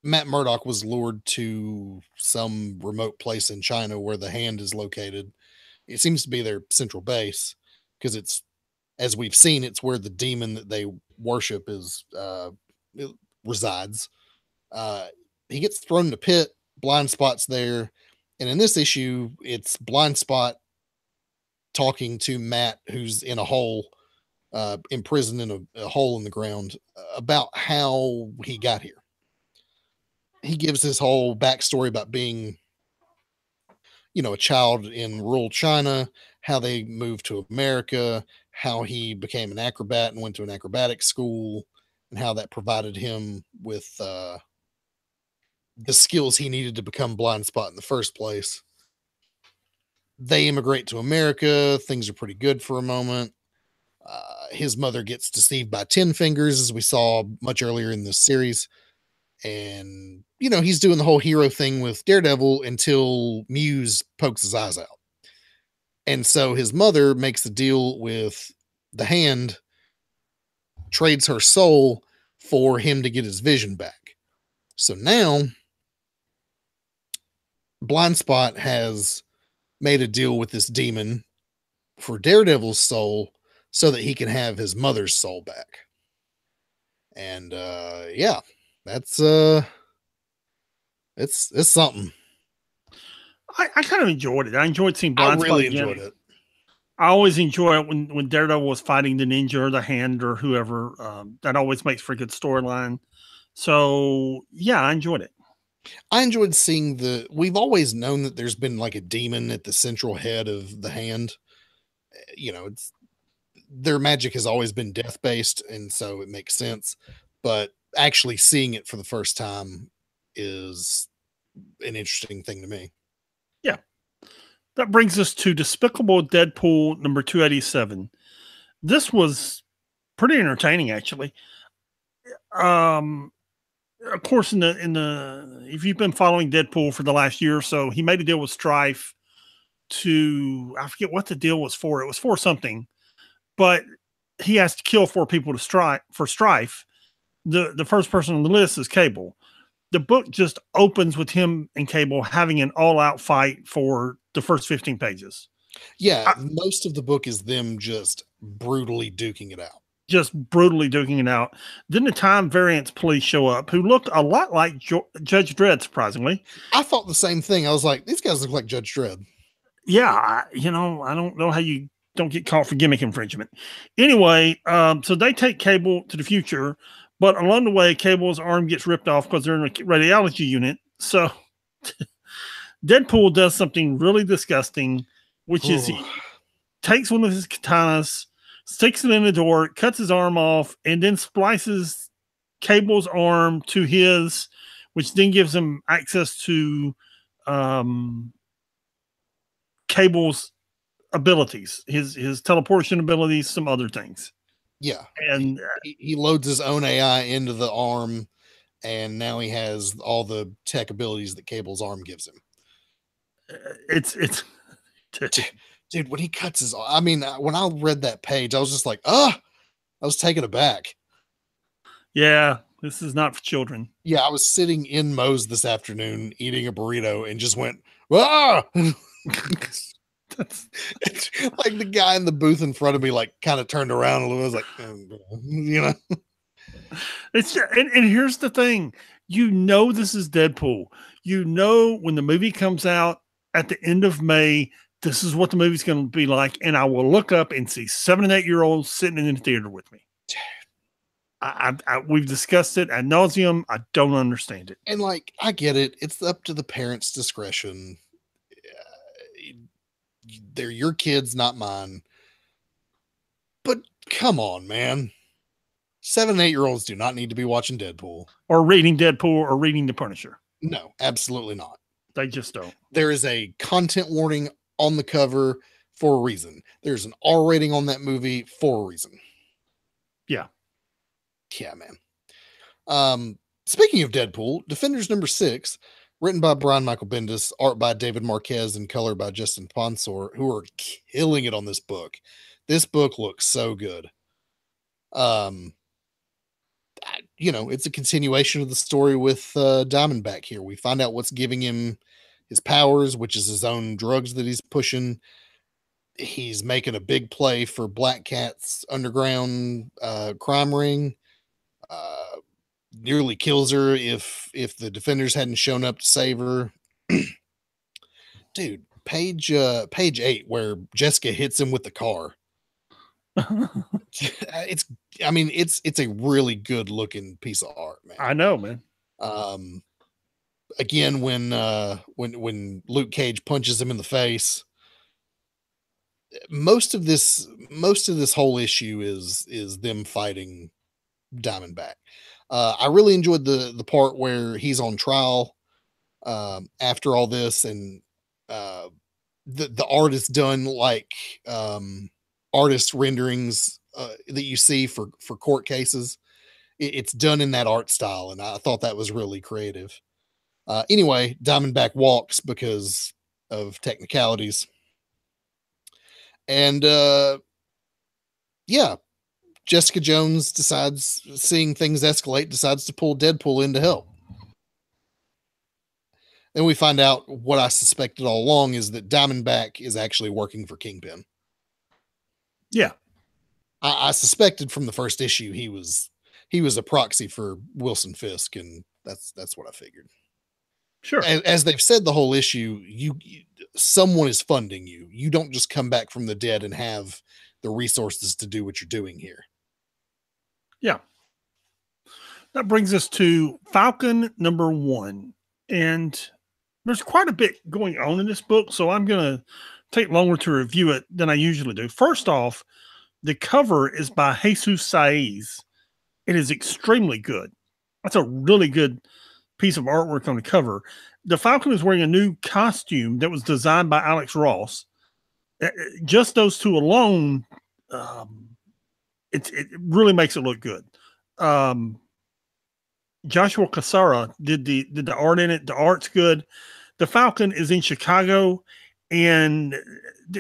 Matt Murdock was lured to some remote place in China where the Hand is located. It seems to be their central base, because it's, as we've seen, it's where the demon that they worship resides. He gets thrown in a pit. Blind Spot's there, and in this issue, it's Blind Spot talking to Matt, who's in a hole, imprisoned in a hole in the ground, about how he got here. He gives his whole backstory about being, a child in rural China, how they moved to America, how he became an acrobat and went to an acrobatic school, and how that provided him with the skills he needed to become Blind Spot in the first place. They immigrate to America. Things are pretty good for a moment. his mother gets deceived by Ten Fingers, as we saw much earlier in this series. And, he's doing the whole hero thing with Daredevil until Muse pokes his eyes out. And so his mother makes a deal with the Hand, trades her soul for him to get his vision back. So now Blind Spot has made a deal with this demon for Daredevil's soul so that he can have his mother's soul back. And yeah, that's it's something. I kind of enjoyed it. I enjoyed seeing Blind Spot. I really enjoyed it. I always enjoy it when Daredevil was fighting the ninja or the Hand or whoever. That always makes for a good storyline. So yeah, I enjoyed it. I enjoyed seeing we've always known that there's been like a demon at the central head of the Hand. It's their magic has always been death based, and so it makes sense. But actually seeing it for the first time is an interesting thing to me. Yeah. That brings us to Despicable Deadpool number 287. This was pretty entertaining, actually. Of course, in the if you've been following Deadpool for the last year or so, he made a deal with Strife I forget what the deal was for. It was for something, but he has to kill 4 people for Strife. The first person on the list is Cable. The book just opens with him and Cable having an all-out fight for the first 15 pages. Yeah, most of the book is them just brutally duking it out. Then the Time Variance police show up, who look a lot like Judge Dredd, surprisingly. I thought the same thing. I was like, these guys look like Judge Dredd. Yeah, I don't know how you don't get caught for gimmick infringement. Anyway, so they take Cable to the future, but along the way, Cable's arm gets ripped off because they're in a radiology unit. So Deadpool does something really disgusting, which is he takes one of his katanas, sticks it in the door, cuts his arm off, and then splices Cable's arm to his, which then gives him access to Cable's abilities, his teleportation abilities, some other things. Yeah. And he loads his own AI into the arm, and now he has all the tech abilities that Cable's arm gives him. It's dude, when he cuts his, I mean, when I read that page, I was just like, I was taken aback. Yeah, this is not for children. Yeah, I was sitting in Moe's this afternoon eating a burrito and just went, ah! It's like the guy in the booth in front of me, like, kind of turned around a little. I was like, It's and here's the thing, this is Deadpool. When the movie comes out at the end of May, this is what the movie's going to be like, and I will look up and see 7 and 8 year olds sitting in the theater with me. We've discussed it ad nauseum. I don't understand it. And like, I get it. It's up to the parents' discretion. They're your kids, not mine. But come on, man. 7 and 8 year olds do not need to be watching Deadpool. Or reading Deadpool or reading The Punisher. No, absolutely not. They just don't. There is a content warning on the cover for a reason. There's an R rating on that movie for a reason. Yeah. Yeah, man. Speaking of Deadpool, Defenders number 6, written by Brian Michael Bendis, art by David Marquez, and color by Justin Ponsor, who are killing it on this book. This book looks so good. It's a continuation of the story with Diamondback here. We find out what's giving him his powers, which is his own drugs that he's pushing. He's making a big play for Black Cat's underground crime ring. Nearly kills her if the Defenders hadn't shown up to save her. Dude, page 8, where Jessica hits him with the car. It's a really good looking piece of art, man. I know, man. Again, when Luke Cage punches him in the face, most of this whole issue is them fighting Diamondback. I really enjoyed the part where he's on trial after all this, and the art is done like artist renderings that you see for court cases. It's done in that art style, and I thought that was really creative. Anyway, Diamondback walks because of technicalities, and yeah, Jessica Jones decides, seeing things escalate, decides to pull Deadpool in to help. Then we find out what I suspected all along is that Diamondback is actually working for Kingpin. Yeah. I suspected from the first issue he was a proxy for Wilson Fisk, and that's what I figured. Sure. As they've said the whole issue, someone is funding you. You don't just come back from the dead and have the resources to do what you're doing here. Yeah. That brings us to Falcon #1. And there's quite a bit going on in this book, so I'm going to take longer to review it than I usually do. First off, the cover is by Jesus Saiz. It is extremely good. That's a really good piece of artwork on the cover. The Falcon is wearing a new costume that was designed by Alex Ross. Just those two alone, it really makes it look good. Joshua Cassara did the art in it. The art's good. The Falcon is in Chicago, and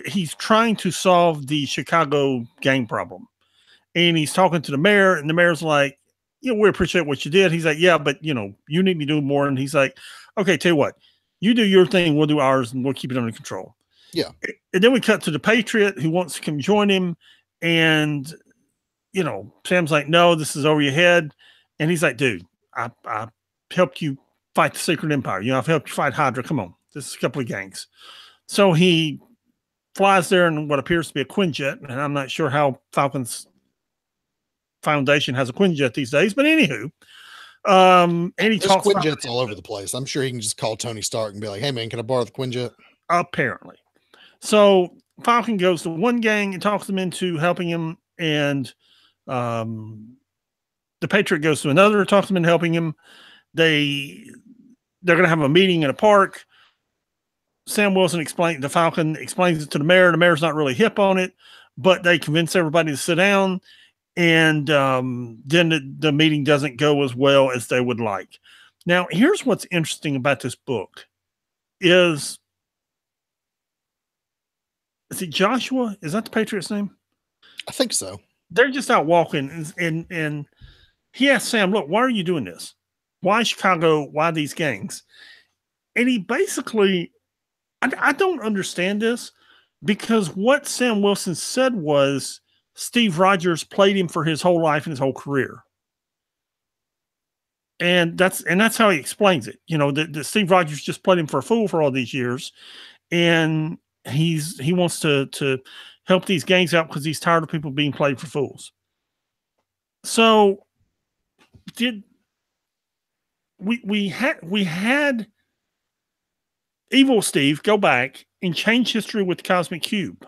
he's trying to solve the Chicago gang problem. And he's talking to the mayor, and the mayor's like, we appreciate what you did. He's like, yeah, but you need to do more. And he's like, okay, tell you what, you do your thing, we'll do ours, and we'll keep it under control. Yeah. And then we cut to the Patriot who wants to come join him. And, Sam's like, no, this is over your head. And he's like, dude, I helped you fight the Secret Empire. I've helped you fight Hydra. Come on. This is a couple of gangs. So he flies there in what appears to be a Quinjet. And I'm not sure how Falcon's Foundation has a Quinjet these days, but anywho, and he talks Quinjets all over the place. I'm sure he can just call Tony Stark and be like, hey man, can I borrow the Quinjet? Apparently. So Falcon goes to one gang and talks them into helping him, and the Patriot goes to another, talks them into helping him. They're going to have a meeting in a park. Sam Wilson the Falcon explains it to the mayor. The mayor's not really hip on it, but they convince everybody to sit down. And then the meeting doesn't go as well as they would like. Now, here's what's interesting about this book is it Joshua? Is that the Patriot's name? I think so. They're just out walking, and he asks Sam, look, why are you doing this? Why Chicago? Why these gangs? And he basically, I don't understand this, because what Sam Wilson said was, Steve Rogers played him for his whole life and his whole career. And that's how he explains it. That Steve Rogers just played him for a fool for all these years. And he wants to help these gangs out because he's tired of people being played for fools. So did we had Evil Steve go back and change history with the Cosmic Cube.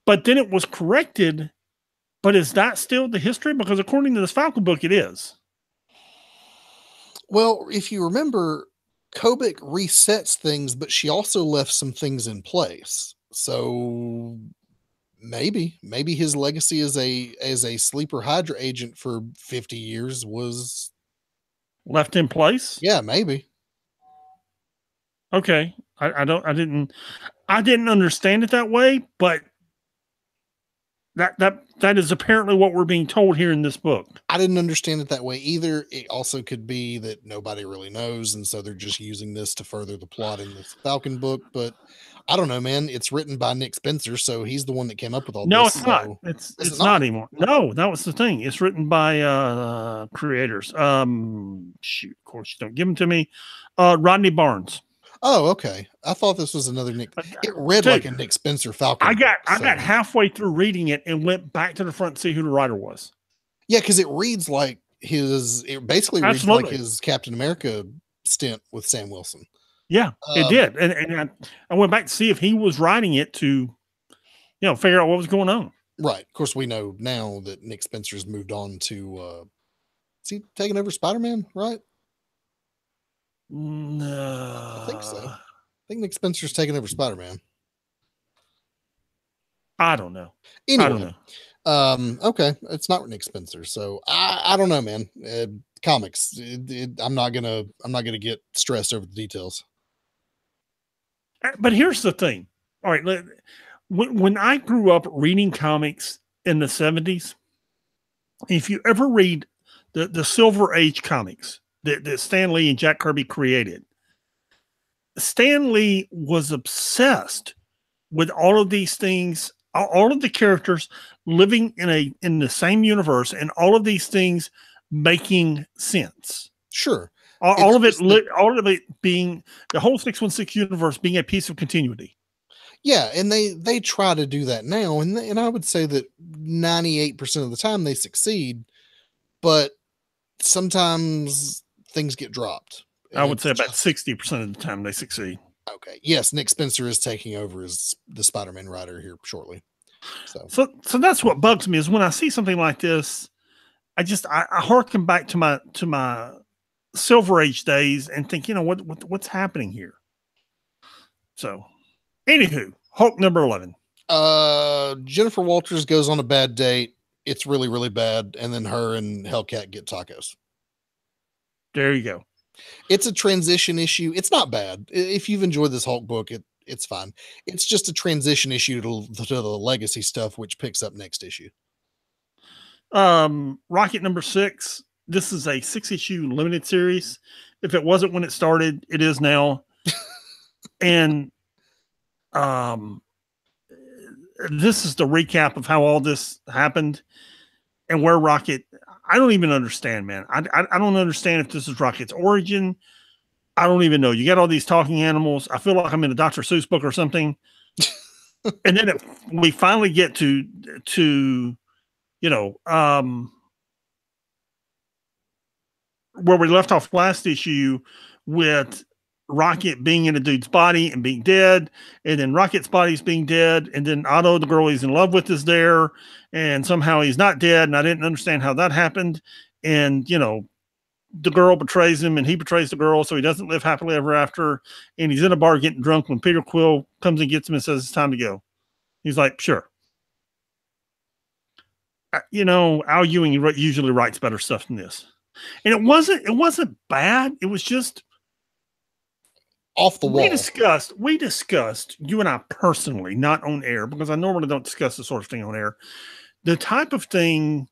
But then it was corrected. But is that still the history? Because according to this Falcon book, it is. Well, if you remember, Kobik resets things, but she also left some things in place. So maybe his legacy as a sleeper Hydra agent for 50 years was left in place. Yeah, maybe. Okay. I didn't understand it that way, but that is apparently what we're being told here in this book. I didn't understand it that way either. It also could be that nobody really knows, and so they're just using this to further the plot in this Falcon book. But I don't know, man. It's written by Nick Spencer, so he's the one that came up with all this. No, it's not. It's not anymore. No, that was the thing. It's written by creators. Shoot, of course you don't give them to me. Rodney Barnes. Oh, okay. I thought this was another Nick. It read like a Nick Spencer Falcon. I got halfway through reading it and went back to the front to see who the writer was. Yeah, because it reads like it basically reads like his Captain America stint with Sam Wilson. Yeah, it did. And I went back to see if he was writing it to, figure out what was going on. Right. Of course, we know now that Nick Spencer's moved on to, is he taking over Spider-Man, right? No. I think so. I think Nick Spencer's taking over Spider-Man. I don't know. I don't Anyway, know. okay, it's not Nick Spencer, so I don't know, man. Comics, I'm not gonna get stressed over the details. But here's the thing. All right, when I grew up reading comics in the 70s, if you ever read the Silver Age comics that Stan Lee and Jack Kirby created, Stan Lee was obsessed with all of these things, all of the characters living in the same universe, and all of these things making sense. Sure, All of it being the whole 616 universe being a piece of continuity. yeah, and they try to do that now, and I would say that 98% of the time they succeed, but sometimes things get dropped. I would say about 60% of the time they succeed. Okay. Yes, Nick Spencer is taking over as the Spider-Man writer here shortly. So that's what bugs me is when I see something like this, I harken back to my Silver Age days and think, what's happening here? So, anywho, Hulk number 11. Jennifer Walters goes on a bad date. It's really, really bad, and then her and Hellcat get tacos. There you go. It's a transition issue. It's not bad. If you've enjoyed this Hulk book, it's fine. It's just a transition issue to the legacy stuff, which picks up next issue. Rocket number 6. This is a 6-issue limited series. If it wasn't when it started, it is now. And this is the recap of how all this happened and where Rocket. I don't even understand, man. I don't understand if this is Rocket's origin. I don't even know. You got all these talking animals. I feel like I'm in a Dr. Seuss book or something. And then we finally get to where we left off last issue with Rocket being in a dude's body and being dead, and then Rocket's body's being dead, and then Otto, the girl he's in love with, is there, and somehow he's not dead, and I didn't understand how that happened. And the girl betrays him and he betrays the girl, so he doesn't live happily ever after, and he's in a bar getting drunk when Peter Quill comes and gets him and says it's time to go. He's like, sure. Al Ewing usually writes better stuff than this, and it wasn't bad. It was just off the wall. We discussed, you and I personally, not on air, because I normally don't discuss this sort of thing on air, the type of thing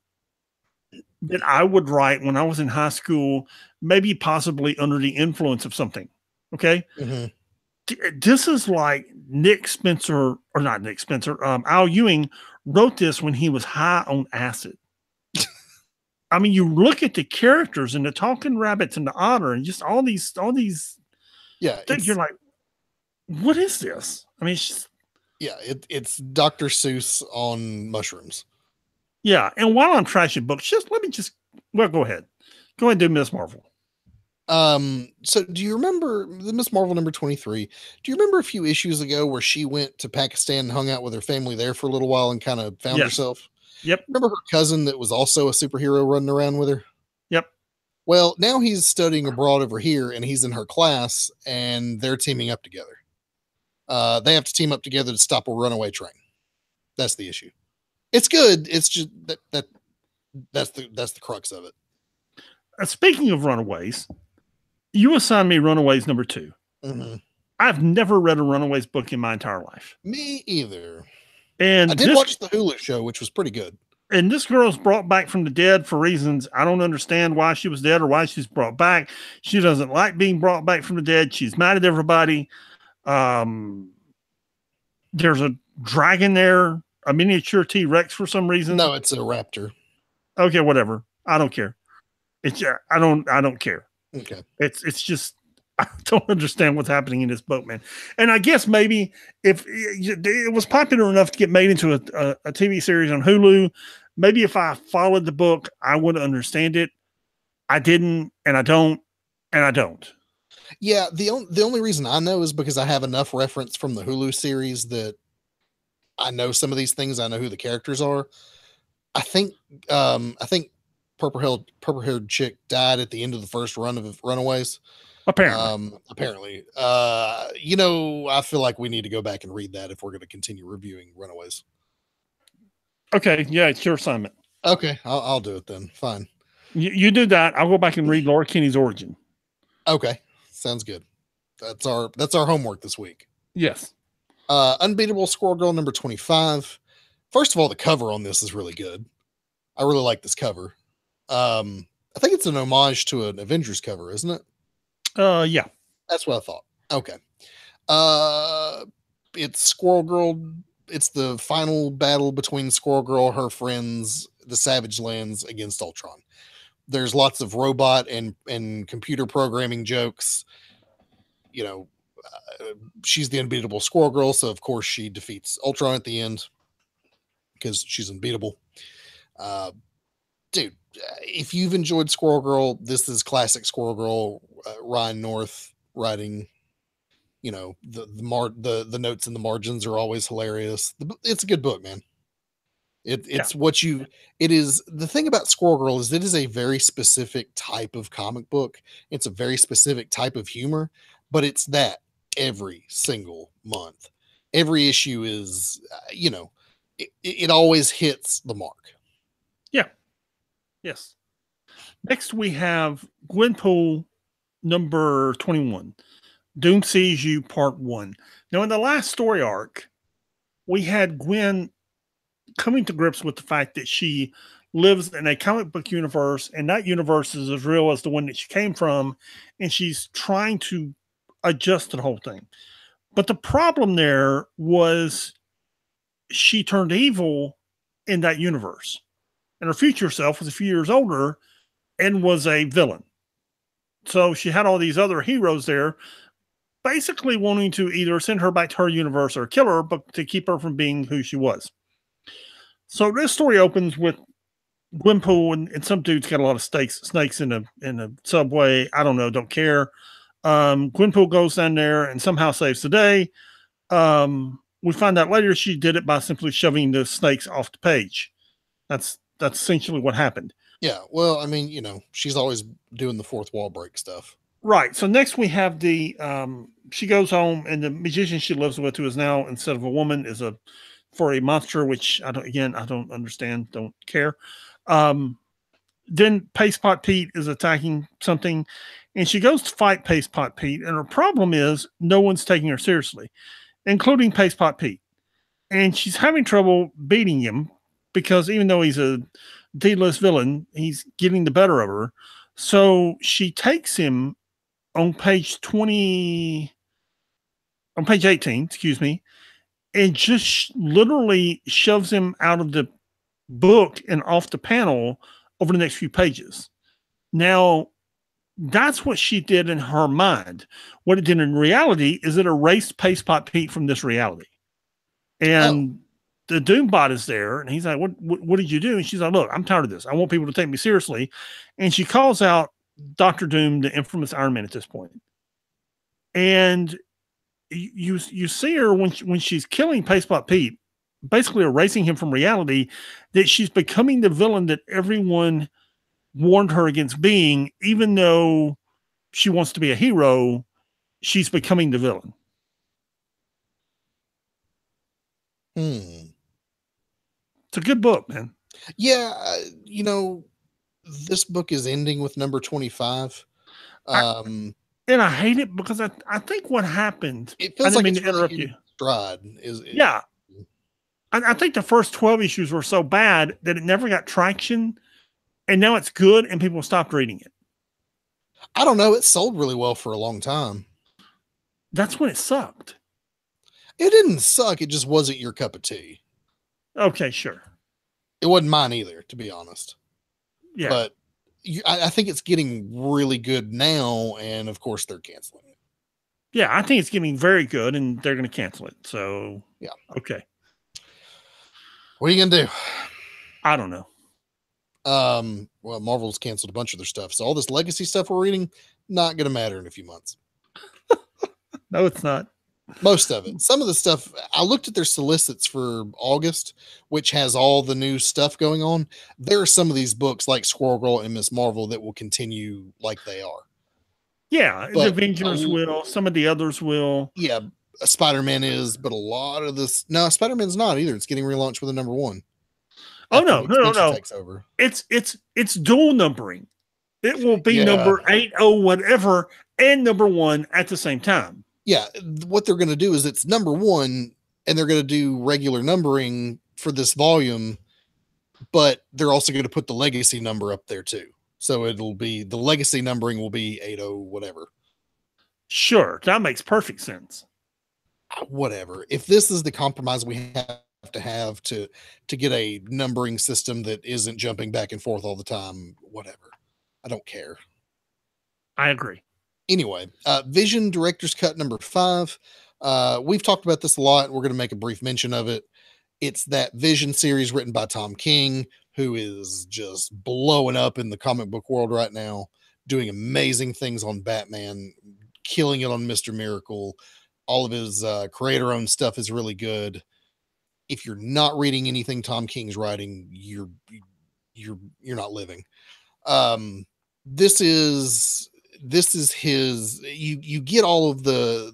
that I would write when I was in high school, maybe possibly under the influence of something. Okay. Mm-hmm. This is like Al Ewing wrote this when he was high on acid. I mean, you look at the characters and the talking rabbits and the otter and just all these things, you're like, what is this? I mean, it's Dr. Seuss on mushrooms. Yeah, and while I'm trashing books, go ahead and do Miss Marvel. So do you remember the Miss Marvel number 23? Do you remember a few issues ago where she went to Pakistan and hung out with her family there for a little while and kind of found herself? Yep. Remember her cousin that was also a superhero running around with her? Yep. Well, now he's studying abroad over here and he's in her class and they're teaming up together. They have to team up together to stop a runaway train. That's the issue. It's good. It's just that's the crux of it. Speaking of runaways, you assigned me Runaways number 2. Mm-hmm. I've never read a Runaways book in my entire life. Me either. And I did watch the Hulu show, which was pretty good. And this girl's brought back from the dead for reasons I don't understand why she was dead or why she's brought back. She doesn't like being brought back from the dead. She's mad at everybody. There's a dragon there, a miniature T-Rex for some reason. No, it's a raptor. Okay, whatever. I don't care. I don't care. Okay. It's just, I don't understand what's happening in this book, man. And I guess maybe if it was popular enough to get made into a TV series on Hulu, maybe if I followed the book, I would understand it. I didn't, and I don't. Yeah, the only reason I know is because I have enough reference from the Hulu series that I know some of these things. I know who the characters are. I think purple-haired chick died at the end of the first run of Runaways. Apparently. I feel like we need to go back and read that if we're going to continue reviewing Runaways. Okay, yeah, it's your assignment. Okay, I'll do it then. Fine. You do that. I'll go back and read Laura Kinney's origin. Okay, sounds good. That's our homework this week. Yes. Unbeatable Squirrel Girl number 25. First of all, the cover on this is really good. I really like this cover. I think it's an homage to an Avengers cover, isn't it? Yeah. That's what I thought. Okay. It's Squirrel Girl. It's the final battle between Squirrel Girl, her friends, the Savage Lands against Ultron. There's lots of robot and computer programming jokes. You know, she's the unbeatable Squirrel Girl, so of course she defeats Ultron at the end because she's unbeatable. Dude, if you've enjoyed Squirrel Girl, this is classic Squirrel Girl. Ryan North writing. You know, the notes in the margins are always hilarious. It's a good book, man. It's what you. It is the thing about Squirrel Girl is it is a very specific type of comic book. It's a very specific type of humor, but it's that every single month. Every issue is, it always hits the mark. Yeah. Yes. Next, we have Gwenpool number 21, Doom Sees You Part 1. Now, in the last story arc, we had Gwen coming to grips with the fact that she lives in a comic book universe, and that universe is as real as the one that she came from, and she's trying to adjust to the whole thing. But the problem there was she turned evil in that universe, and her future self was a few years older and was a villain. So she had all these other heroes there, basically wanting to either send her back to her universe or kill her, but to keep her from being who she was. So this story opens with Gwenpool and some dude's got a lot of snakes in a subway. I don't know, don't care. Gwenpool goes down there and somehow saves the day. We find out later she did it by simply shoving the snakes off the page. That's essentially what happened. Yeah, well, I mean, she's always doing the fourth wall break stuff. Right. So next we have the she goes home and the magician she lives with, who is now instead of a woman is a monster, which I don't understand, don't care. Then Paste Pot Pete is attacking something, and she goes to fight Paste Pot Pete, and her problem is no one's taking her seriously, including Paste Pot Pete, and she's having trouble beating him because even though he's a D-list villain, he's getting the better of her. So she takes him on page 18, excuse me, and just literally shoves him out of the book and off the panel over the next few pages. Now, that's what she did in her mind. What it did in reality is it erased Paste Pot Pete from this reality. And the Doombot is there, and he's like, what did you do? And she's like, look, I'm tired of this. I want people to take me seriously. And she calls out Dr. Doom, the infamous Iron Man at this point. And you see her when she's killing Paste Pot Pete, basically erasing him from reality, that she's becoming the villain that everyone warned her against being, even though she wants to be a hero, she's becoming the villain. It's a good book, man. Yeah, this book is ending with number 25. And I hate it because I think what happened. It feels like it's interrupt you. Stride yeah. I think the first 12 issues were so bad that it never got traction, and now it's good and people stopped reading it. I don't know. It sold really well for a long time. That's when it sucked. It didn't suck. It just wasn't your cup of tea. Okay, sure. It wasn't mine either, to be honest. Yeah. But I think it's getting really good now, and of course they're canceling it. Yeah, I think it's getting very good, and they're going to cancel it. So, yeah. Okay. What are you going to do? I don't know. Well, Marvel's canceled a bunch of their stuff, so all this legacy stuff we're reading, not going to matter in a few months. No, it's not. Most of it. Some of the stuff, I looked at their solicits for August, which has all the new stuff going on. There are some of these books like Squirrel Girl and Miss Marvel that will continue like they are. Yeah, but the Avengers will. Some of the others will. Yeah, Spider-Man is, but a lot of this... No, Spider-Man's not either. It's getting relaunched with a number 1. Oh after no, the no, no, extension no. takes over. It's dual numbering. It will be Yeah. number 80 whatever and number 1 at the same time. Yeah, what they're going to do is it's number 1, and they're going to do regular numbering for this volume, but they're also going to put the legacy number up there too. So it'll be the legacy numbering will be 80 whatever. Sure, that makes perfect sense. Whatever. If this is the compromise we have to get a numbering system that isn't jumping back and forth all the time, whatever. I don't care. I agree. Anyway, Vision Director's Cut number 5. We've talked about this a lot. We're going to make a brief mention of it. It's that Vision series written by Tom King, who is just blowing up in the comic book world right now, doing amazing things on Batman, killing it on Mr. Miracle. All of his creator-owned stuff is really good. If you're not reading anything Tom King's writing, you're not living. This is his. You get all of the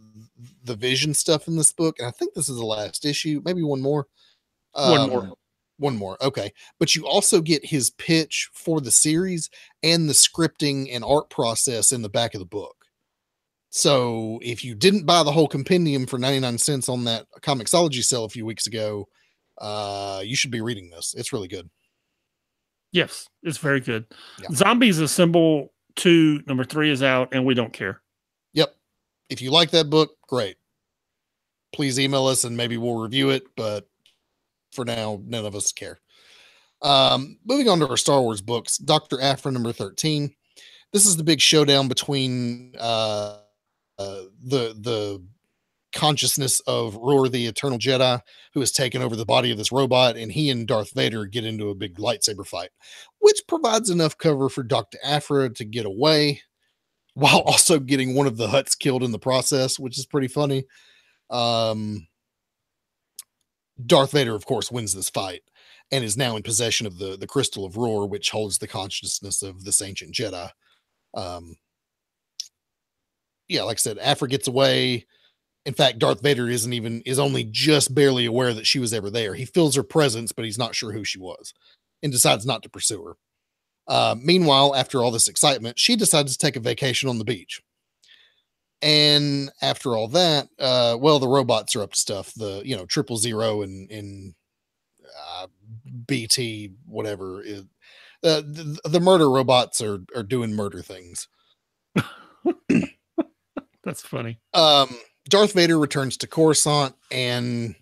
Vision stuff in this book, and I think this is the last issue. Maybe one more. One more. Okay. But you also get his pitch for the series and the scripting and art process in the back of the book. So if you didn't buy the whole compendium for 99 cents on that Comixology sale a few weeks ago, you should be reading this. It's really good. Yes, it's very good. Yeah. Zombies Assemble 2, number 3 is out, and we don't care. Yep. If you like that book, great. Please email us and maybe we'll review it, but for now, none of us care. Moving on to our Star Wars books, Dr. Aphra number 13. This is the big showdown between the consciousness of Roar, the Eternal Jedi, who has taken over the body of this robot, and he and Darth Vader get into a big lightsaber fight, which provides enough cover for Dr. Aphra to get away while also getting one of the Hutts killed in the process, which is pretty funny. Darth Vader, of course, wins this fight and is now in possession of the Crystal of Roar, which holds the consciousness of this ancient Jedi. Yeah, like I said, Aphra gets away. In fact, Darth Vader is only just barely aware that she was ever there. He feels her presence, but he's not sure who she was and decides not to pursue her. Meanwhile, after all this excitement, she decides to take a vacation on the beach. And after all that, well, the robots are up to stuff. The 000 and BT, whatever. The murder robots are doing murder things. That's funny. Darth Vader returns to Coruscant and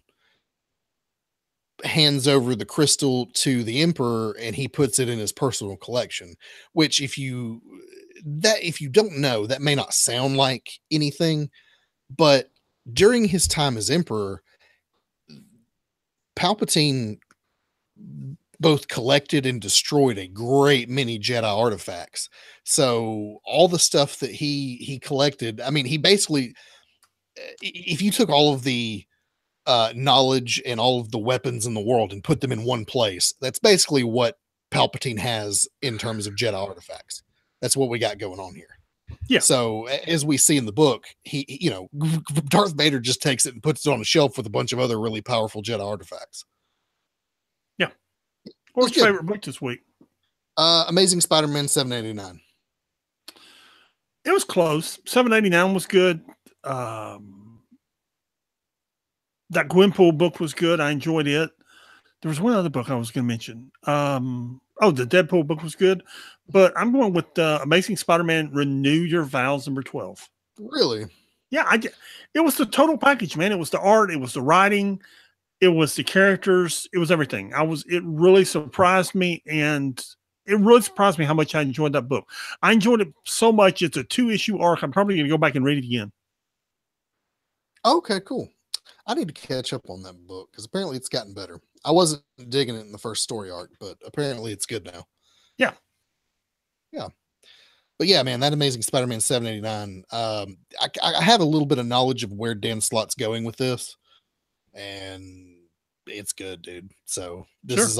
hands over the crystal to the Emperor, and he puts it in his personal collection, which if you don't know, that may not sound like anything, but during his time as Emperor, Palpatine both collected and destroyed a great many Jedi artifacts. So all the stuff that he collected, I mean, he basically, if you took all of the knowledge and all of the weapons in the world and put them in one place, that's basically what Palpatine has in terms of Jedi artifacts. That's what we got going on here. Yeah. So as we see in the book, Darth Vader just takes it and puts it on a shelf with a bunch of other really powerful Jedi artifacts. Yeah. What's your favorite book this week? Amazing Spider-Man 789. It was close. 789 was good. That Gwenpool book was good. I enjoyed it. There was one other book I was going to mention. The Deadpool book was good. But I'm going with Amazing Spider-Man Renew Your Vows number 12. Really? Yeah, it was the total package, man. It was the art, it was the writing, it was the characters, it was everything. It really surprised me, and it really surprised me how much I enjoyed that book. I enjoyed it so much. It's a 2-issue arc. I'm probably going to go back and read it again. Okay, cool. I need to catch up on that book because apparently it's gotten better. I wasn't digging it in the first story arc, but apparently it's good now. Yeah. Yeah. But yeah, man, that Amazing Spider-Man 789. I have a little bit of knowledge of where Dan Slott's going with this, and it's good, dude. So this is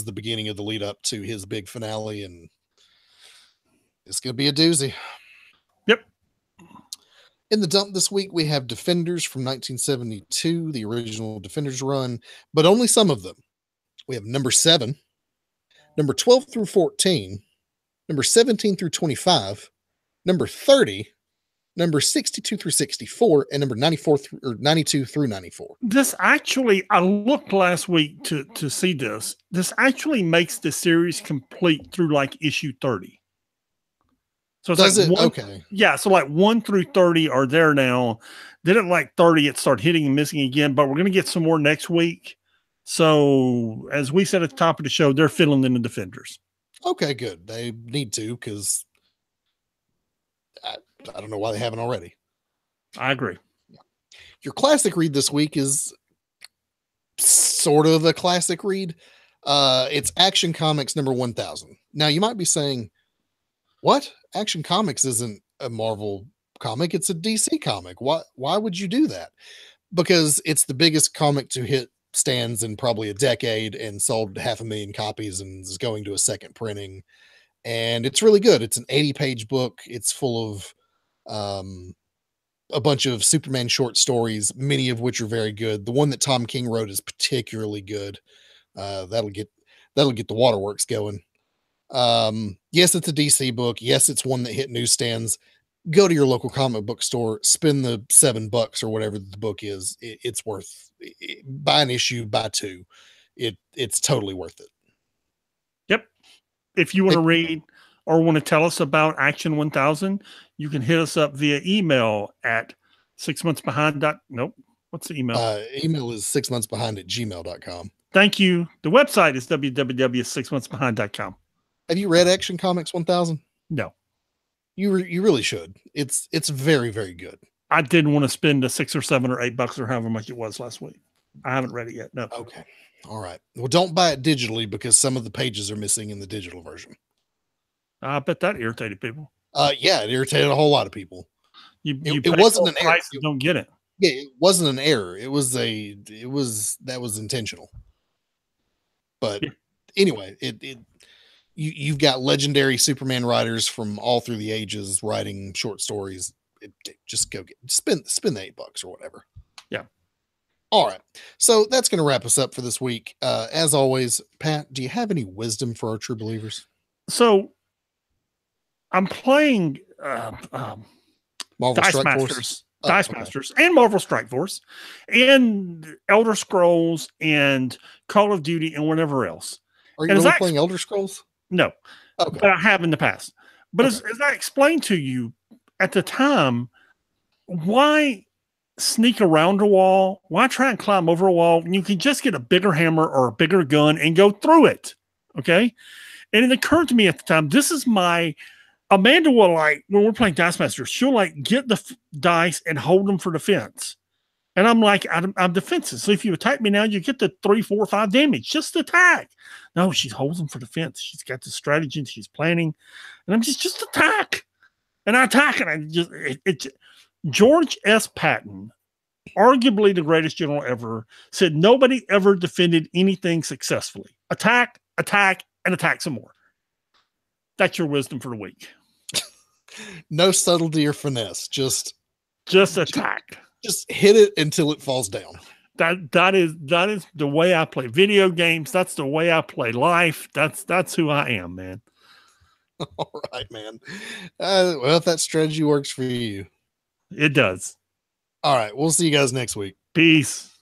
the beginning of the lead up to his big finale, and it's gonna be a doozy. Yep. In the dump this week, we have Defenders from 1972, the original Defenders run, but only some of them. We have number 7, number 12 through 14, number 17 through 25, number 30, number 62 through 64, and number 94 or 92 through 94. This actually, I looked last week to see this. This actually makes the series complete through like issue 30. So it's Does like it? Okay. Yeah, so like 1 through 30 are there now. Then at like 30, it started hitting and missing again, but we're going to get some more next week. So as we said at the top of the show, they're filling in the Defenders. Okay, good. They need to, because I don't know why they haven't already. I agree. Your classic read this week is sort of a classic read. It's Action Comics number 1000. Now you might be saying, what? Action Comics isn't a Marvel comic, it's a DC comic. Why would you do that? Because it's the biggest comic to hit stands in probably a decade and sold 500,000 copies and is going to a second printing. And it's really good. It's an 80-page book. It's full of a bunch of Superman short stories, many of which are very good. The one that Tom King wrote is particularly good. That'll get the waterworks going. Yes, it's a DC book. Yes, it's one that hit newsstands. Go to your local comic book store, spend the $7 or whatever the book is. It's worth it. Buy an issue, buy 2. It's totally worth it. Yep. If you want to read or want to tell us about Action 1000, you can hit us up via email at 6monthsbehind. Nope. What's the email? Email is 6monthsbehind@gmail.com. Thank you. The website is www.6monthsbehind.com. Have you read Action Comics 1000? No. You really should. It's very, very good. I didn't want to spend the $6 or $7 or $8 or however much it was last week. I haven't read it yet. No. Okay. All right. Well, don't buy it digitally because some of the pages are missing in the digital version. I bet that irritated people. Yeah, it irritated a whole lot of people. It wasn't an error. Don't get it. Yeah, it wasn't an error. That was intentional. But anyway, you've got legendary Superman writers from all through the ages writing short stories. Just go spend the $8 or whatever. Yeah. All right. So that's going to wrap us up for this week. As always, Pat, do you have any wisdom for our true believers? So I'm playing Marvel Dice Strike Masters, Force? Dice Masters, and Marvel Strike Force, and Elder Scrolls, and Call of Duty, and whatever else. Are you really playing Elder Scrolls? No, but I have in the past. But as I explained to you at the time, why sneak around a wall? Why try and climb over a wall? You can just get a bigger hammer or a bigger gun and go through it. Okay. And it occurred to me at the time, this is Amanda will, like, when we're playing Dice Masters, she'll like get the dice and hold them for defense. And I'm like, I'm defensive. So if you attack me now, you get the 3, 4, 5 damage. Just attack. No, she holds them for defense. She's got the strategy and she's planning. And I'm just attack. And I attack. And George S. Patton, arguably the greatest general ever, said nobody ever defended anything successfully. Attack, attack, and attack some more. That's your wisdom for the week. No subtlety or finesse. Just attack. Just hit it until it falls down. That is the way I play video games. That's the way I play life. That's who I am, man. All right, man. Well, if that strategy works for you, it does. All right. We'll see you guys next week. Peace.